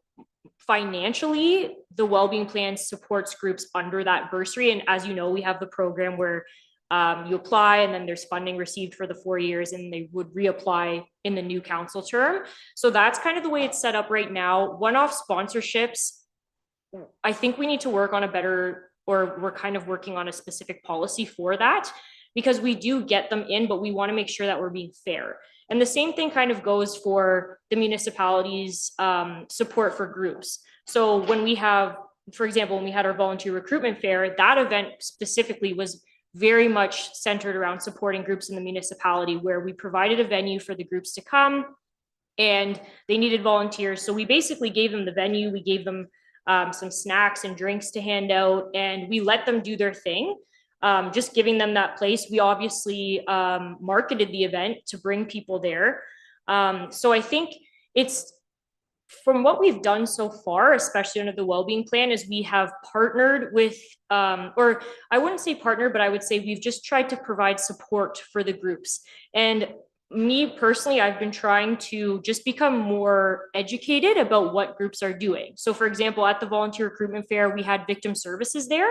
financially, the wellbeing plan supports groups under that bursary. And as you know, we have the program where you apply and then there's funding received for the 4 years, and they would reapply in the new council term. So that's kind of the way it's set up right now. One-off sponsorships, I think we need to work on we're kind of working on a specific policy for that, because we do get them in, but we want to make sure that we're being fair. And the same thing kind of goes for the municipalities' support for groups. So when we have, for example, when we had our volunteer recruitment fair, that event specifically was very much centered around supporting groups in the municipality, where we provided a venue for the groups to come, and they needed volunteers. So we basically gave them the venue, we gave them some snacks and drinks to hand out, and we let them do their thing. Just giving them that place. We obviously marketed the event to bring people there. So I think it's, from what we've done so far, especially under the wellbeing plan, is we have partnered with, or I wouldn't say partner, but I would say we've just tried to provide support for the groups. And me personally, I've been trying to just become more educated about what groups are doing. So for example, at the volunteer recruitment fair, we had victim services there.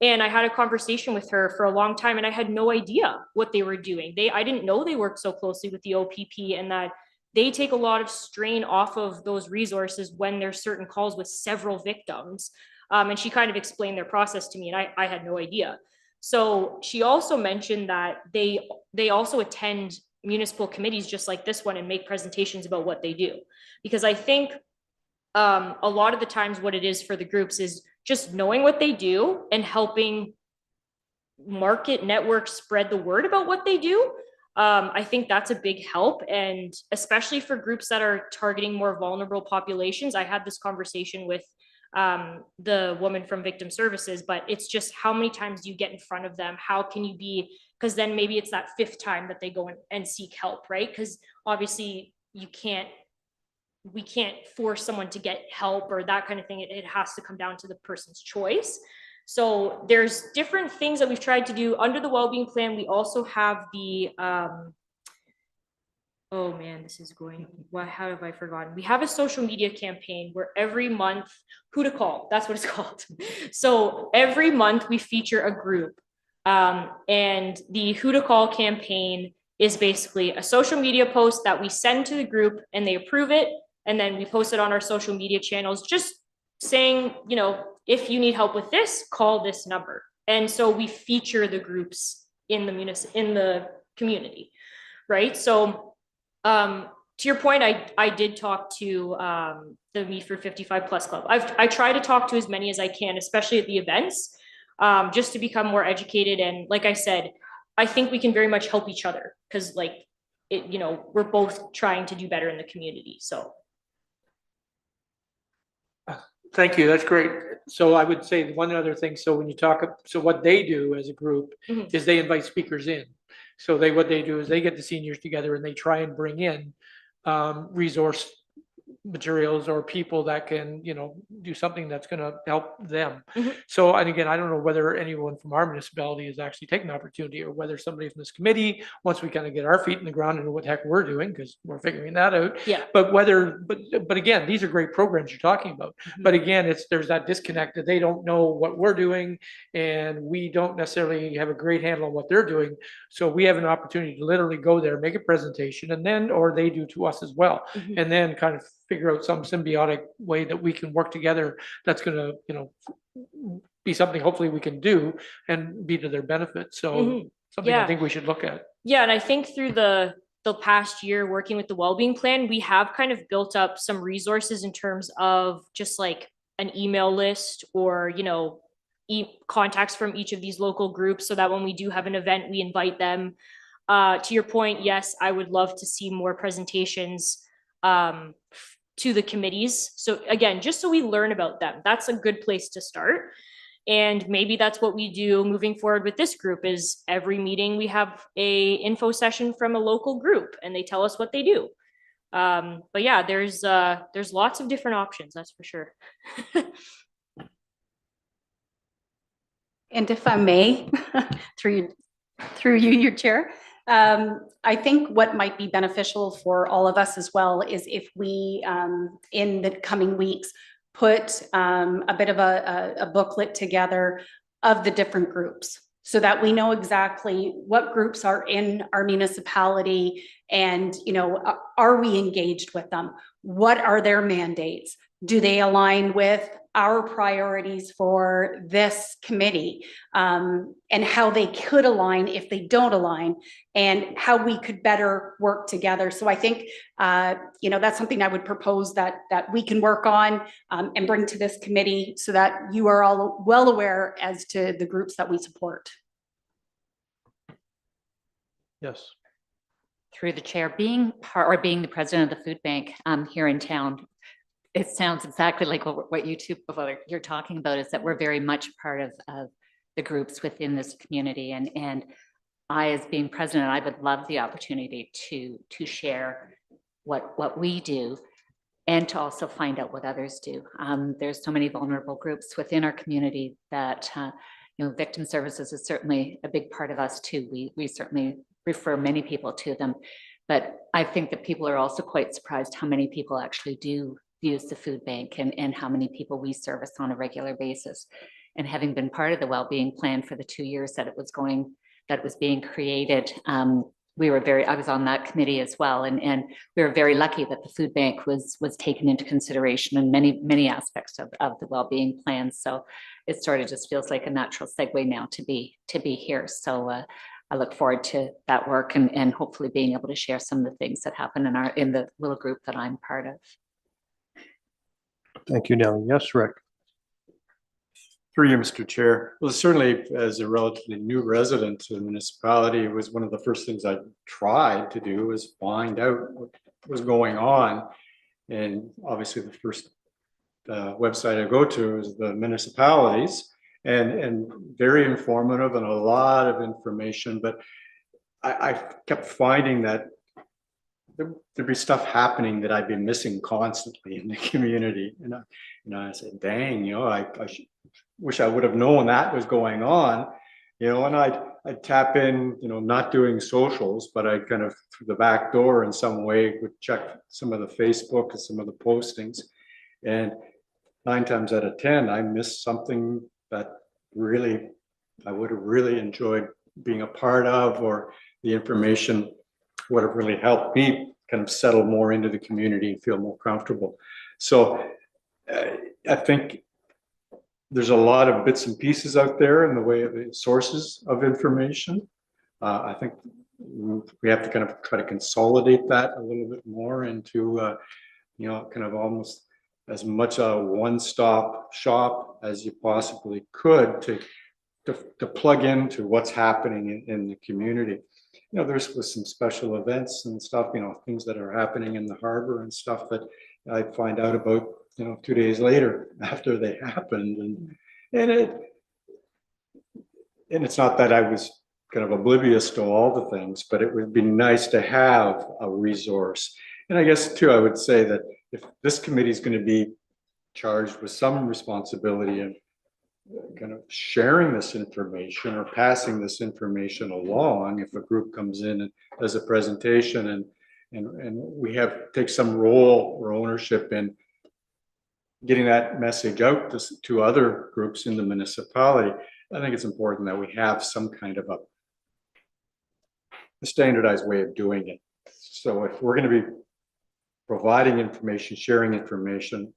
And I had a conversation with her for a long time, and I had no idea what they were doing. I didn't know they worked so closely with the OPP, and that they take a lot of strain off of those resources when there's certain calls with several victims. And she kind of explained their process to me, and I had no idea. So she also mentioned that they also attend municipal committees just like this one and make presentations about what they do. Because I think a lot of the times what it is for the groups is just knowing what they do and helping market networks spread the word about what they do. I think that's a big help. And especially for groups that are targeting more vulnerable populations. I had this conversation with the woman from Victim Services, but it's just how many times do you get in front of them? How can you be, because then maybe it's that 5th time that they go and seek help, right? Because obviously we can't force someone to get help or that kind of thing. It has to come down to the person's choice. So there's different things that we've tried to do under the wellbeing plan. We also have the, oh man, this is going, how have I forgotten? We have a social media campaign where every month, Who to Call, that's what it's called. So every month we feature a group, and the Who to Call campaign is basically a social media post that we send to the group and they approve it. And then we post it on our social media channels, just saying, if you need help with this, call this number. And so we feature the groups in the community, right? So to your point, I did talk to the Meaford 55 Plus Club. I try to talk to as many as I can, especially at the events, just to become more educated. And like I said, I think we can very much help each other, because we're both trying to do better in the community. So. Thank you. That's great. So I would say one other thing. So when you talk, so what they do as a group Mhm. is they invite speakers in. So what they do is they get the seniors together and they try and bring in resource materials or people that can, do something that's going to help them. Mhm. So, and again, I don't know whether anyone from our municipality is actually taking the opportunity or whether somebody from this committee, once we kind of get our feet in the ground and know what the heck we're doing, because we're figuring that out. Yeah. But again, these are great programs you're talking about. But again, there's that disconnect that they don't know what we're doing and we don't necessarily have a great handle on what they're doing. So we have an opportunity to literally go there, make a presentation, and then, or they do to us as well. Mhm. And then kind of figure out some symbiotic way that we can work together that's going to, be something hopefully we can do and be to their benefit. So something Yeah. I think we should look at. Yeah, and I think through the past year working with the wellbeing plan, we have kind of built up some resources in terms of just like an email list or, contacts from each of these local groups so that when we do have an event, we invite them. To your point, yes, I would love to see more presentations to the committees. So again, just so we learn about them, that's a good place to start. And maybe that's what we do moving forward with this group is every meeting we have a info session from a local group and they tell us what they do. But yeah, there's lots of different options, that's for sure. And if I may, through you, your chair, I think what might be beneficial for all of us as well is if we, in the coming weeks, put a bit of a booklet together of the different groups so that we know exactly what groups are in our municipality and, are we engaged with them? What are their mandates? Do they align with our priorities for this committee, and how they could align if they don't align, and how we could better work together. So I think, that's something I would propose that we can work on and bring to this committee so that you are all well aware as to the groups that we support. Yes. Through the chair, being the president of the food bank here in town, it sounds exactly like what you two you're talking about, is that we're very much part of the groups within this community. And I, as being president, I would love the opportunity to share what we do and to also find out what others do. There's so many vulnerable groups within our community that, victim services is certainly a big part of us too. We certainly refer many people to them, but I think that people are also quite surprised how many people actually do use the food bank and how many people we service on a regular basis. And having been part of the wellbeing plan for the 2 years that it was being created, I was on that committee as well. And we were very lucky that the food bank was taken into consideration in many aspects of the wellbeing plan. So it sort of just feels like a natural segue now to be here. So I look forward to that work and hopefully being able to share some of the things that happen in the little group that I'm part of. Thank you, Nellie. Yes, Rick. Through you, Mr. Chair. Well, certainly as a relatively new resident to the municipality, it was one of the first things I tried to do was find out what was going on. And obviously the first website I go to is the municipalities, and very informative and a lot of information. But I kept finding that there'd be stuff happening that I'd been missing constantly in the community. And I said, dang, I wish I would have known that was going on, and I'd tap in, not doing socials, but I kind of through the back door in some way would check some of the Facebook and some of the postings. And 9 times out of 10, I missed something that really, I would have really enjoyed being a part of, or the information would have really helped me kind of settle more into the community and feel more comfortable. So I think there's a lot of bits and pieces out there in the way of the sources of information. I think we have to kind of try to consolidate that a little bit more into, kind of almost as much a one-stop shop as you possibly could to plug into what's happening in the community. there's was some special events and stuff, things that are happening in the harbor and stuff that I find out about, 2 days later after they happened. And it's not that I was kind of oblivious to all the things, but it would be nice to have a resource. And I guess too, I would say that if this committee is going to be charged with some responsibility in kind of sharing this information or passing this information along, if a group comes in and does a presentation and we take some role or ownership in getting that message out to other groups in the municipality, I think it's important that we have some kind of a standardized way of doing it. So if we're going to be providing information, sharing information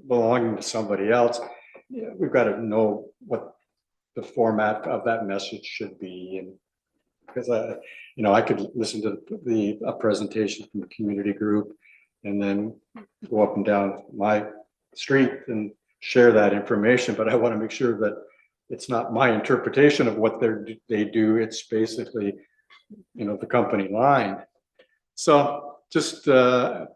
belonging to somebody else, we've got to know what the format of that message should be. And because I could listen to a presentation from a community group and then go up and down my street and share that information, but I want to make sure that it's not my interpretation of what they do. It's basically, the company line. So just really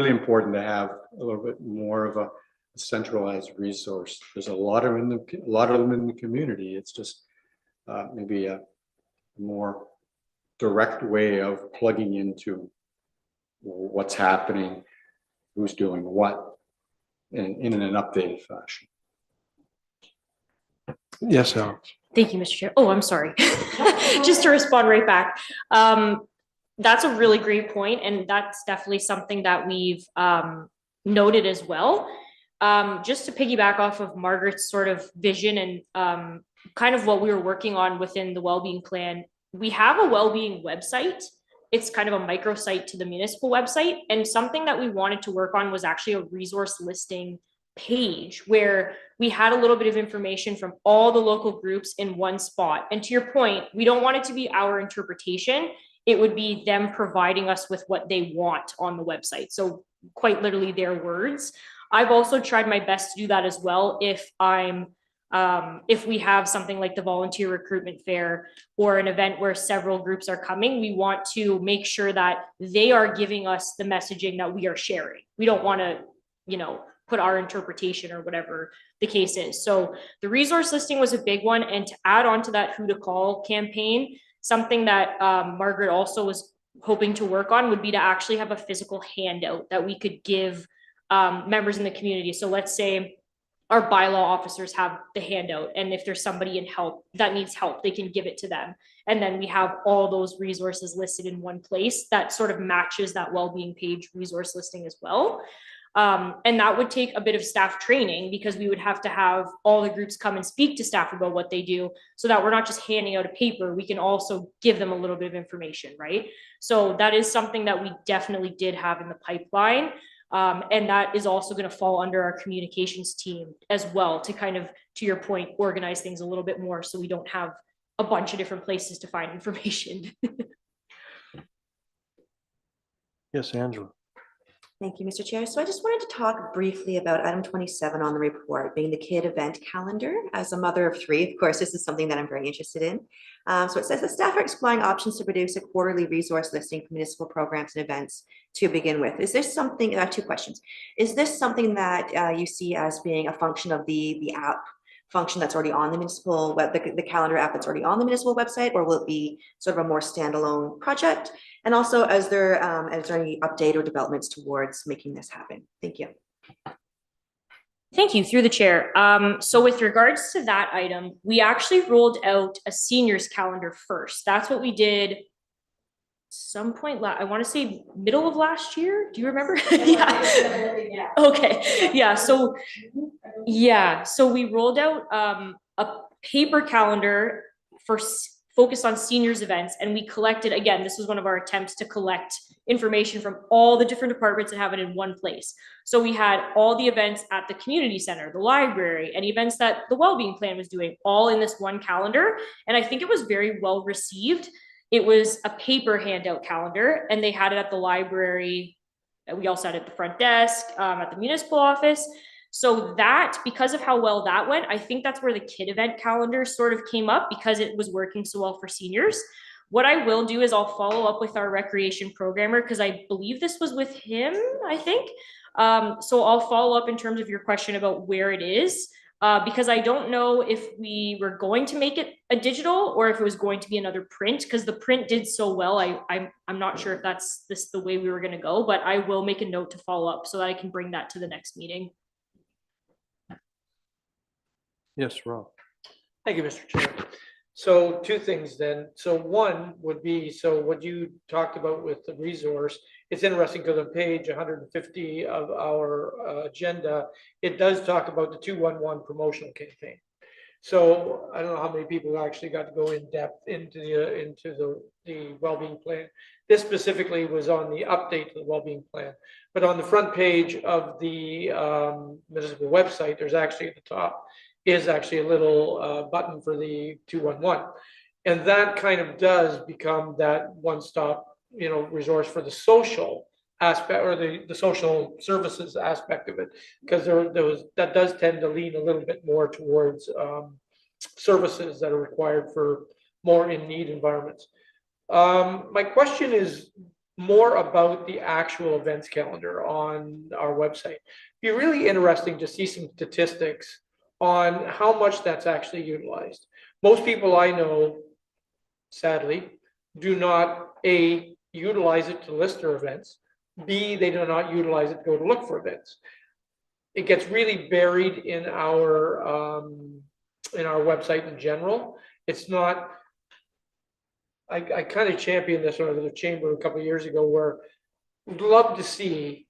important to have a little bit more of a centralized resource. There's a lot of them in the community. It's just maybe a more direct way of plugging into what's happening, who's doing what, in an updated fashion. Yes, Alex. Thank you, Mr. Chair. Oh, I'm sorry. Just to respond right back. That's a really great point, and that's definitely something that we've noted as well. Just to piggyback off of Margaret's sort of vision and kind of what we were working on within the wellbeing plan, we have a wellbeing website. It's kind of a microsite to the municipal website, and something that we wanted to work on was actually a resource listing page where we had a little bit of information from all the local groups in one spot. And to your point, we don't want it to be our interpretation. It would be them providing us with what they want on the website. So quite literally their words. I've also tried my best to do that as well. If we have something like the volunteer recruitment fair or an event where several groups are coming, we want to make sure that they are giving us the messaging that we are sharing. We don't want to, put our interpretation or whatever the case is. So the resource listing was a big one. And to add on to that who to call campaign, something that Margaret also was hoping to work on would be to actually have a physical handout that we could give members in the community. So let's say our bylaw officers have the handout, and if there's somebody in help that needs help, they can give it to them. And then we have all those resources listed in one place that sort of matches that wellbeing page resource listing as well. And that would take a bit of staff training because we would have to have all the groups come and speak to staff about what they do so that we're not just handing out a paper. We can also give them a little bit of information, right? So that is something that we definitely did have in the pipeline. And that is also going to fall under our communications team as well to kind of, to your point, organize things a little bit more so we don't have a bunch of different places to find information. Yes, Angela. Thank you, Mr. Chair. So I just wanted to talk briefly about item 27 on the report, being the kid event calendar. As a mother of 3, of course, this is something that I'm very interested in. So it says the staff are exploring options to produce a quarterly resource listing for municipal programs and events to begin with. Is this something, I have 2 questions. Is this something that you see as being a function of the app function that's already on the municipal web, the calendar app that's already on the municipal website, or will it be sort of a more standalone project? And also, is there any update or developments towards making this happen? Thank you. Thank you, through the chair. So with regards to that item, we actually rolled out a seniors calendar first. That's what we did some point, I want to say middle of last year. Do you remember? Yeah. Okay. Yeah. So we rolled out a paper calendar for focused on seniors events, and we collected, again, this was one of our attempts to collect information from all the different departments and have it in one place. So we had all the events at the community center, the library, and events that the wellbeing plan was doing all in this one calendar. And I think it was very well received. It was a paper handout calendar, and they had it at the library. We also had it at the front desk, at the municipal office. So that, because of how well that went, I think that's where the kid event calendar sort of came up because it was working so well for seniors. What I will do is I'll follow up with our recreation programmer, because I believe this was with him, I think. So I'll follow up in terms of your question about where it is. Because I don't know if we were going to make it a digital or if it was going to be another print, because the print did so well. I'm not sure if that's the way we were going to go, but I will make a note to follow up so that I can bring that to the next meeting. Yes, Rob. Thank you, Mr. Chair. So two things then. So one would be, so what you talked about with the resource, it's interesting because on page 150 of our agenda, it does talk about the 211 promotional campaign. So I don't know how many people actually got to go in depth into the well-being plan. This specifically was on the update to the well-being plan, but on the front page of the municipal website, there's actually at the top is actually a little button for the 211. And that kind of does become that one-stop, resource for the social aspect or the social services aspect of it, because that does tend to lean a little bit more towards services that are required for more in need environments. My question is more about the actual events calendar on our website. It'd be really interesting to see some statistics on how much that's actually utilized. Most people I know, sadly, do not A, utilize it to list their events, B, they do not utilize it to go to look for events. It gets really buried in our website in general. It's not, I kind of championed this over the chamber a couple of years ago, where we'd love to see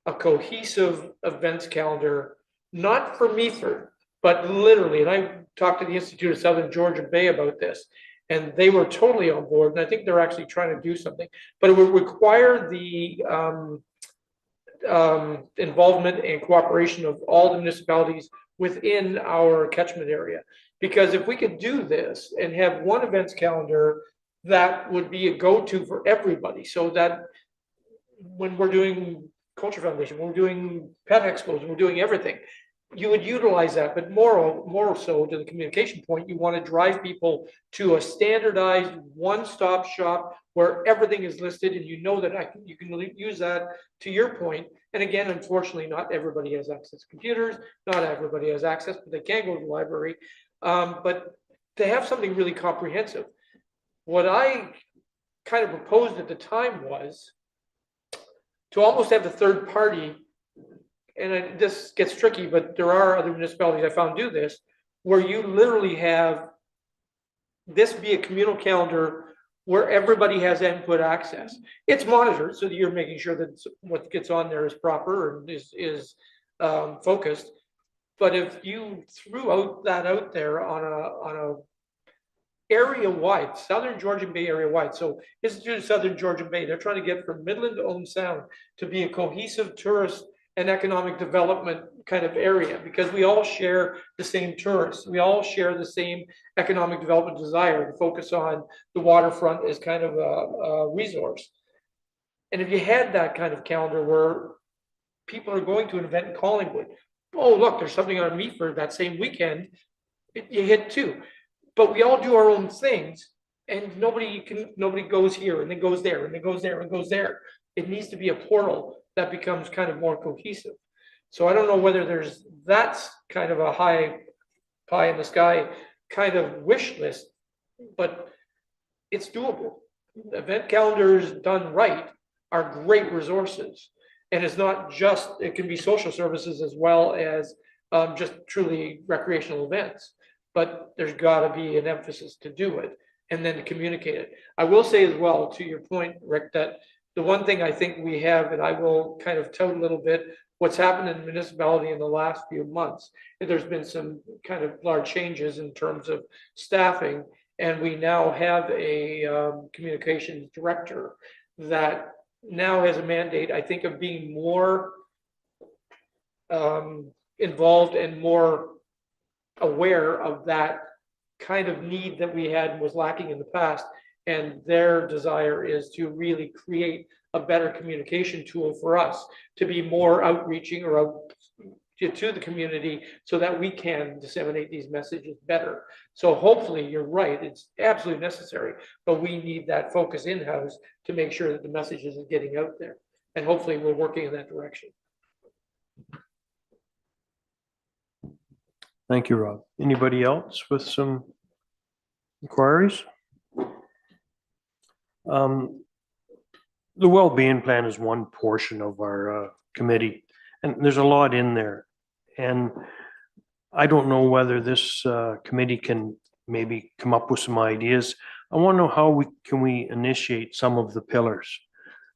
a cohesive events calendar, not for Meaford, but literally, and I talked to the Institute of Southern Georgian Bay about this, and they were totally on board, and I think they're actually trying to do something, but it would require the involvement and cooperation of all the municipalities within our catchment area. Because if we could do this and have one events calendar that would be a go-to for everybody, so that when we're doing Culture Foundation, when we're doing pet expos, when we're doing everything, you would utilize that, but more so to the communication point, you want to drive people to a standardized one-stop shop where everything is listed, and you know that you can use that to your point. And again, unfortunately, not everybody has access to computers, not everybody has access, but they can go to the library. But to have something really comprehensive, what I kind of proposed at the time was to almost have the third party, and this gets tricky, but there are other municipalities I found do this, where you literally have this be a communal calendar where everybody has input access. It's monitored, so that you're making sure that what gets on there is proper and is focused. But if you threw that out there on a area wide, Southern Georgian Bay area wide, so Institute of Southern Georgian Bay, they're trying to get from Midland to Owen Sound to be a cohesive tourist and economic development kind of area, because we all share the same tourists. We all share the same economic development desire to focus on the waterfront as kind of a resource. And if you had that kind of calendar where people are going to an event in Collingwood, oh, look, there's something on Meaford that same weekend, you hit two. But we all do our own things, and nobody goes here and then goes there and then goes there and goes there. It needs to be a portal that becomes kind of more cohesive. So I don't know whether that's kind of a high pie in the sky kind of wish list, but it's doable. Event calendars done right are great resources. And it's not just, it can be social services as well as just truly recreational events, but there's gotta be an emphasis to do it and then to communicate it. I will say as well, to your point, Rick, that the one thing I think we have, and I will kind of tout a little bit, what's happened in the municipality in the last few months, there's been some kind of large changes in terms of staffing, and we now have a communications director that now has a mandate, I think, of being more involved and more aware of that kind of need that we had and was lacking in the past. And their desire is to really create a better communication tool for us to be more outreaching or to the community so that we can disseminate these messages better. So hopefully, you're right, it's absolutely necessary, but we need that focus in-house to make sure that the message isn't getting out there. And hopefully, we're working in that direction. Thank you, Rob. Anybody else with some inquiries? The well-being plan is one portion of our committee, and there's a lot in there. And I don't know whether this committee can maybe come up with some ideas. I want to know how we can initiate some of the pillars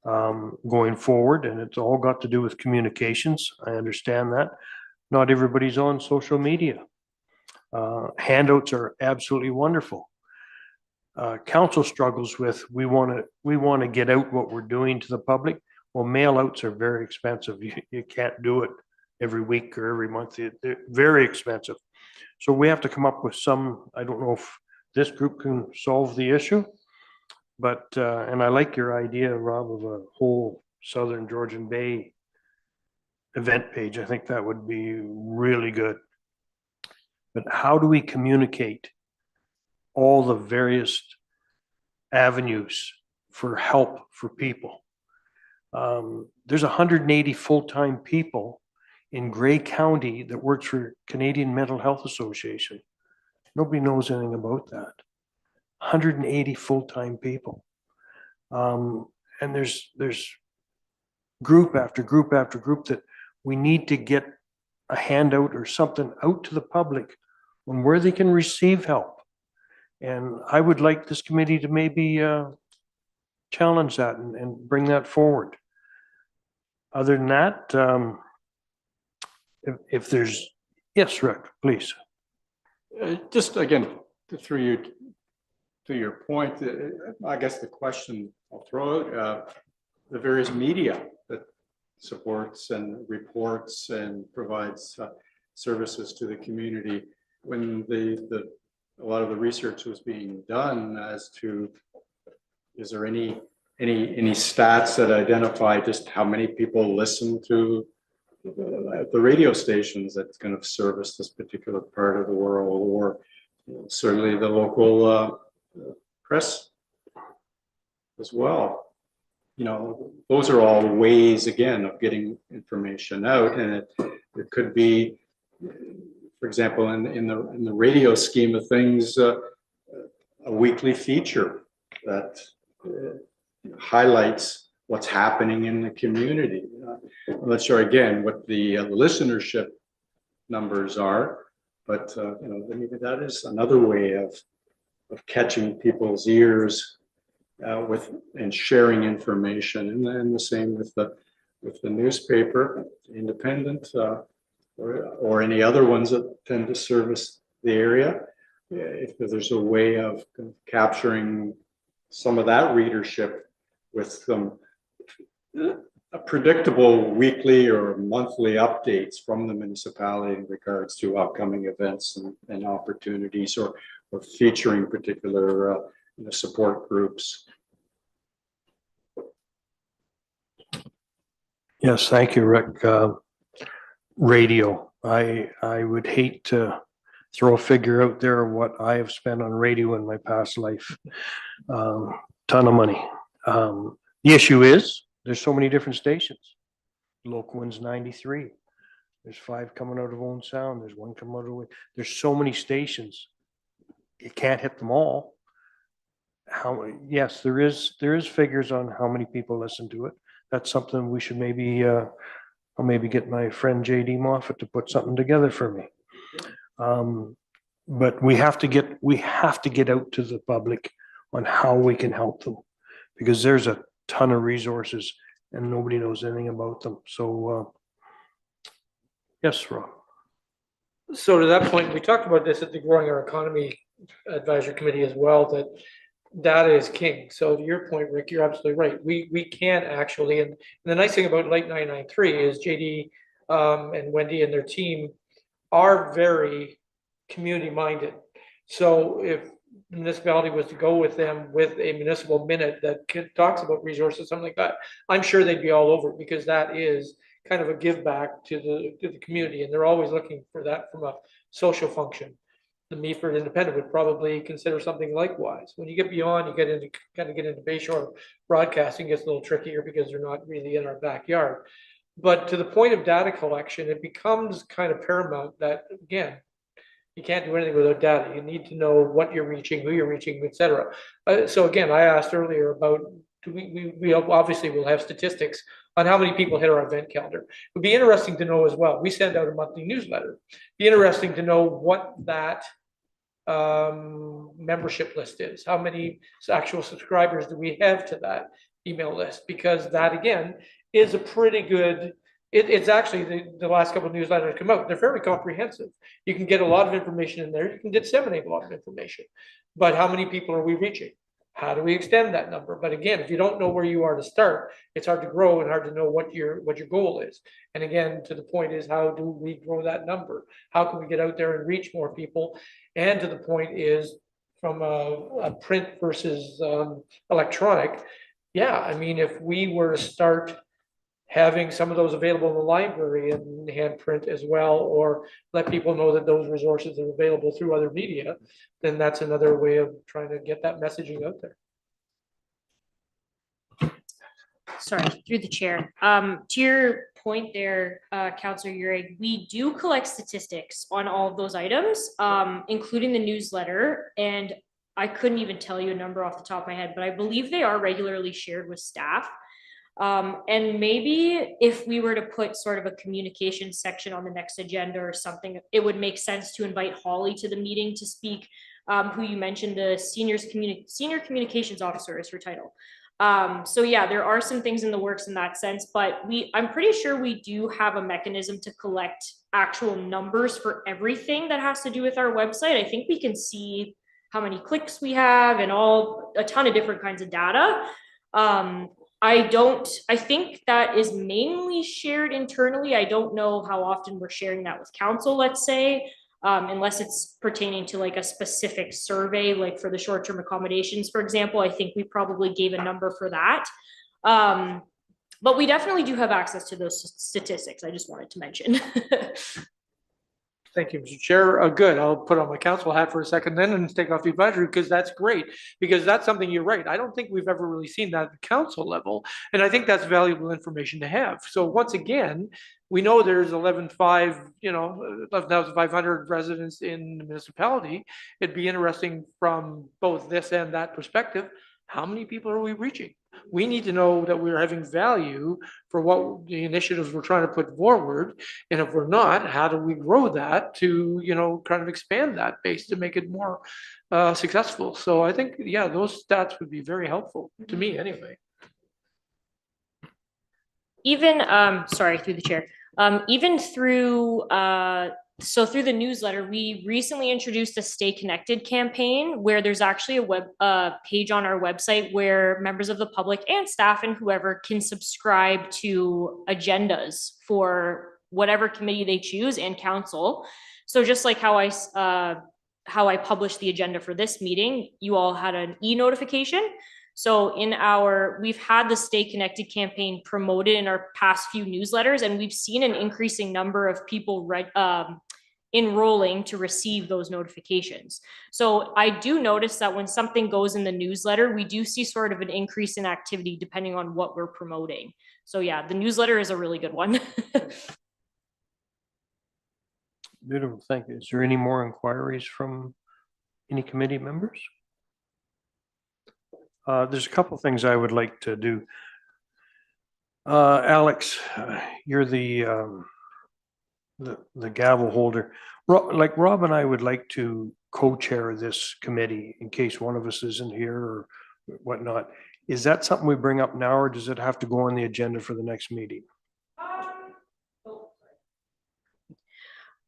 going forward, and it's all got to do with communications. I understand that. Not everybody's on social media. Handouts are absolutely wonderful. Council struggles with, we want to get out what we're doing to the public. Well, mail outs are very expensive. You can't do it every week or every month. They're very expensive. So we have to come up with some, I don't know if this group can solve the issue, but, and I like your idea, Rob, of a whole Southern Georgian Bay event page. I think that would be really good. But how do we communicate all the various avenues for help for people? There's 180 full-time people in Grey County that works for Canadian Mental Health Association. Nobody knows anything about that. 180 full-time people. And there's group after group after group that we need to get a handout or something out to the public on where they can receive help. And I would like this committee to maybe challenge that and bring that forward. Other than that, if there's, yes, Rick, please. Just again, through your point, I guess the question I'll throw out, the various media that supports and reports and provides services to the community. When a lot of the research was being done as to, is there any stats that identify just how many people listen to the radio stations that kind of service this particular part of the world, or certainly the local press as well? Those are all ways, again, of getting information out, and it could be, for example, in the radio scheme of things, a weekly feature that highlights what's happening in the community. I'm not sure again what the listenership numbers are, but maybe that is another way of catching people's ears and sharing information, and then the same with the newspaper, Independent, or any other ones that tend to service the area. If there's a way of capturing some of that readership with some predictable weekly or monthly updates from the municipality in regards to upcoming events and opportunities, or featuring particular support groups. Yes, thank you, Rick. Radio. I would hate to throw a figure out there of what I have spent on radio in my past life. Ton of money. The issue is there's so many different stations. Local one's 93. There's 5 coming out of Owen Sound. There's 1 coming out of. There's so many stations. You can't hit them all. Yes, there is figures on how many people listen to it. That's something we should maybe. I'll maybe get my friend JD Moffat to put something together for me. But we have to get out to the public on how we can help them, because there's a ton of resources and nobody knows anything about them. So yes, Rob. So to that point, we talked about this at the Growing Our Economy Advisory Committee as well, that data is king. So to your point, Rick, you're absolutely right. We can actually, and the nice thing about Lite 993 is JD and Wendy and their team are very community minded. So if the municipality was to go with them with a municipal minute that talks about resources, something like that, I'm sure they'd be all over it, because that is kind of a give back to the community, and they're always looking for that from a social function. The Meaford Independent would probably consider something likewise. When you get beyond, you get into Bayshore broadcasting, gets a little trickier because they're not really in our backyard. But to the point of data collection, it becomes kind of paramount that, again, you can't do anything without data. You need to know what you're reaching, who you're reaching, et cetera. So again, I asked earlier about, we obviously will have statistics on how many people hit our event calendar. It would be interesting to know as well. We send out a monthly newsletter. It'd be interesting to know what that membership list is. How many actual subscribers do we have to that email list? Because that, again, is a pretty good, it's actually the last couple of newsletters come out. They're very comprehensive. You can get a lot of information in there. You can disseminate a lot of information. But how many people are we reaching? How do we extend that number? But again, if you don't know where you are to start, it's hard to grow and hard to know what your goal is. And again, to the point is, how do we grow that number? How can we get out there and reach more people? And to the point is, from a print versus electronic, yeah, I mean, if we were to start having some of those available in the library and hand print as well, or let people know that those resources are available through other media, then that's another way of trying to get that messaging out there. Sorry, through the chair. To your point there, Councillor Urick, we do collect statistics on all of those items, including the newsletter. And I couldn't even tell you a number off the top of my head, but I believe they are regularly shared with staff. And maybe if we were to put sort of a communication section on the next agenda or something, it would make sense to invite Holly to the meeting to speak, who you mentioned, the senior communications officer is her title. So yeah, there are some things in the works in that sense, but I'm pretty sure we do have a mechanism to collect actual numbers for everything that has to do with our website. I think we can see how many clicks we have and a ton of different kinds of data. I think that is mainly shared internally. I don't know how often we're sharing that with council, let's say, unless it's pertaining to like a specific survey, like for the short-term accommodations, for example. I think we probably gave a number for that. But we definitely do have access to those statistics. I just wanted to mention. Thank you, Mr. Chair. Good. I'll put on my council hat for a second then and take off the advisory, because that's great. Because that's something, you're right, I don't think we've ever really seen that at the council level. And I think that's valuable information to have. So once again, we know there's 11,500 residents in the municipality. It'd be interesting from both this and that perspective. How many people are we reaching? We need to know that we're having value for what the initiatives we're trying to put forward. And if we're not, how do we grow that to, kind of expand that base to make it more successful? So I think, yeah, those stats would be very helpful to me anyway. Even, sorry, through the chair, even through, so through the newsletter, we recently introduced a Stay Connected campaign where there's actually a web page on our website where members of the public and staff and whoever can subscribe to agendas for whatever committee they choose and council. So just like how I published the agenda for this meeting, you all had an e-notification. So we've had the Stay Connected campaign promoted in our past few newsletters, and we've seen an increasing number of people enrolling to receive those notifications. So I do notice that when something goes in the newsletter, we do see sort of an increase in activity depending on what we're promoting. So yeah, the newsletter is a really good one. Beautiful, thank you. Is there any more inquiries from any committee members? There's a couple things I would like to do. Alex, you're the gavel holder. Like Rob and I would like to co-chair this committee in case one of us isn't here or whatnot. Is that something we bring up now, or does it have to go on the agenda for the next meeting?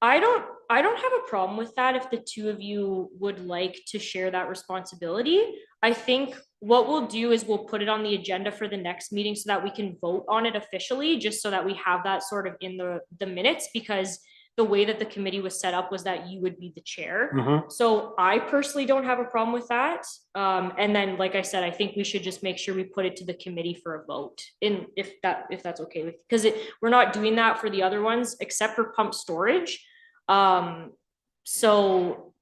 I don't have a problem with that if the two of you would like to share that responsibility. I think what we'll do is we'll put it on the agenda for the next meeting so that we can vote on it officially, just so that we have that sort of in the minutes, because the way that the committee was set up was that you would be the chair. Mhm. So I personally don't have a problem with that. And then, like I said, I think we should just make sure we put it to the committee for a vote if that's okay with, because we're not doing that for the other ones except for pump storage. So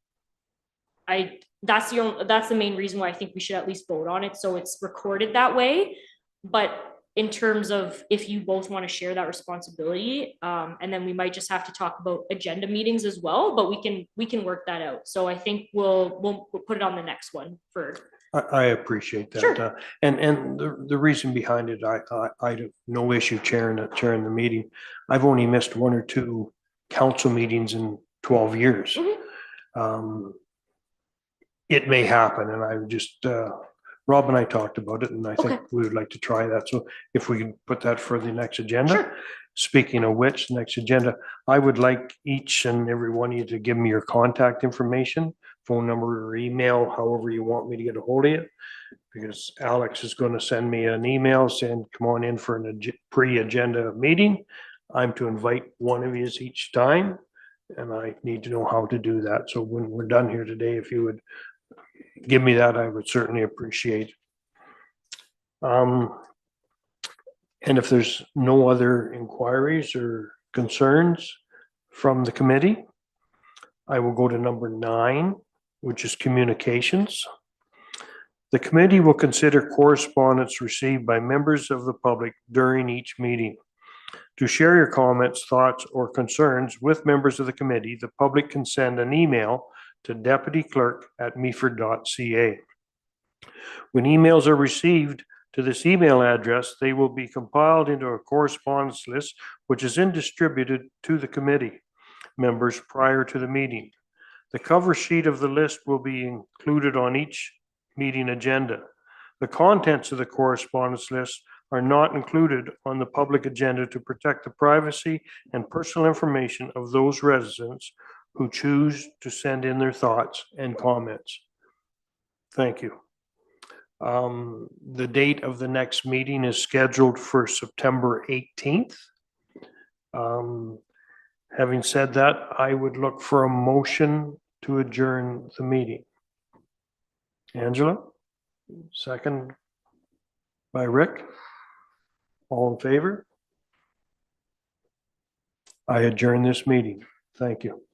that's the main reason why I think we should at least vote on it. So it's recorded that way. But in terms of if you both want to share that responsibility, and then we might just have to talk about agenda meetings as well, but we can work that out. So I think we'll put it on the next one for. I appreciate that. Sure. And the reason behind it, I have no issue chairing the meeting. I've only missed 1 or 2 council meetings in 12 years. It may happen, and I just, Rob and I talked about it, and I think Okay. we would like to try that. So if we can put that for the next agenda. Sure. Speaking of which, next agenda, I would like each and every one of you to give me your contact information, phone number or email, however you want me to get a hold of you. Because Alex is going to send me an email saying, come on in for a pre-agenda meeting. I'm to invite one of you each time, and I need to know how to do that. So when we're done here today, if you would give me that, I would certainly appreciate. And if there's no other inquiries or concerns from the committee, I will go to number 9, which is communications. The committee will consider correspondence received by members of the public during each meeting. To share your comments, thoughts, or concerns with members of the committee, the public can send an email to deputyclerk@meaford.ca. When emails are received to this email address, they will be compiled into a correspondence list, which is then distributed to the committee members prior to the meeting. The cover sheet of the list will be included on each meeting agenda. The contents of the correspondence list are not included on the public agenda to protect the privacy and personal information of those residents who choose to send in their thoughts and comments. Thank you. The date of the next meeting is scheduled for September 18th. Having said that, I would look for a motion to adjourn the meeting. Angela, second by Rick. All in favor? I adjourn this meeting. Thank you.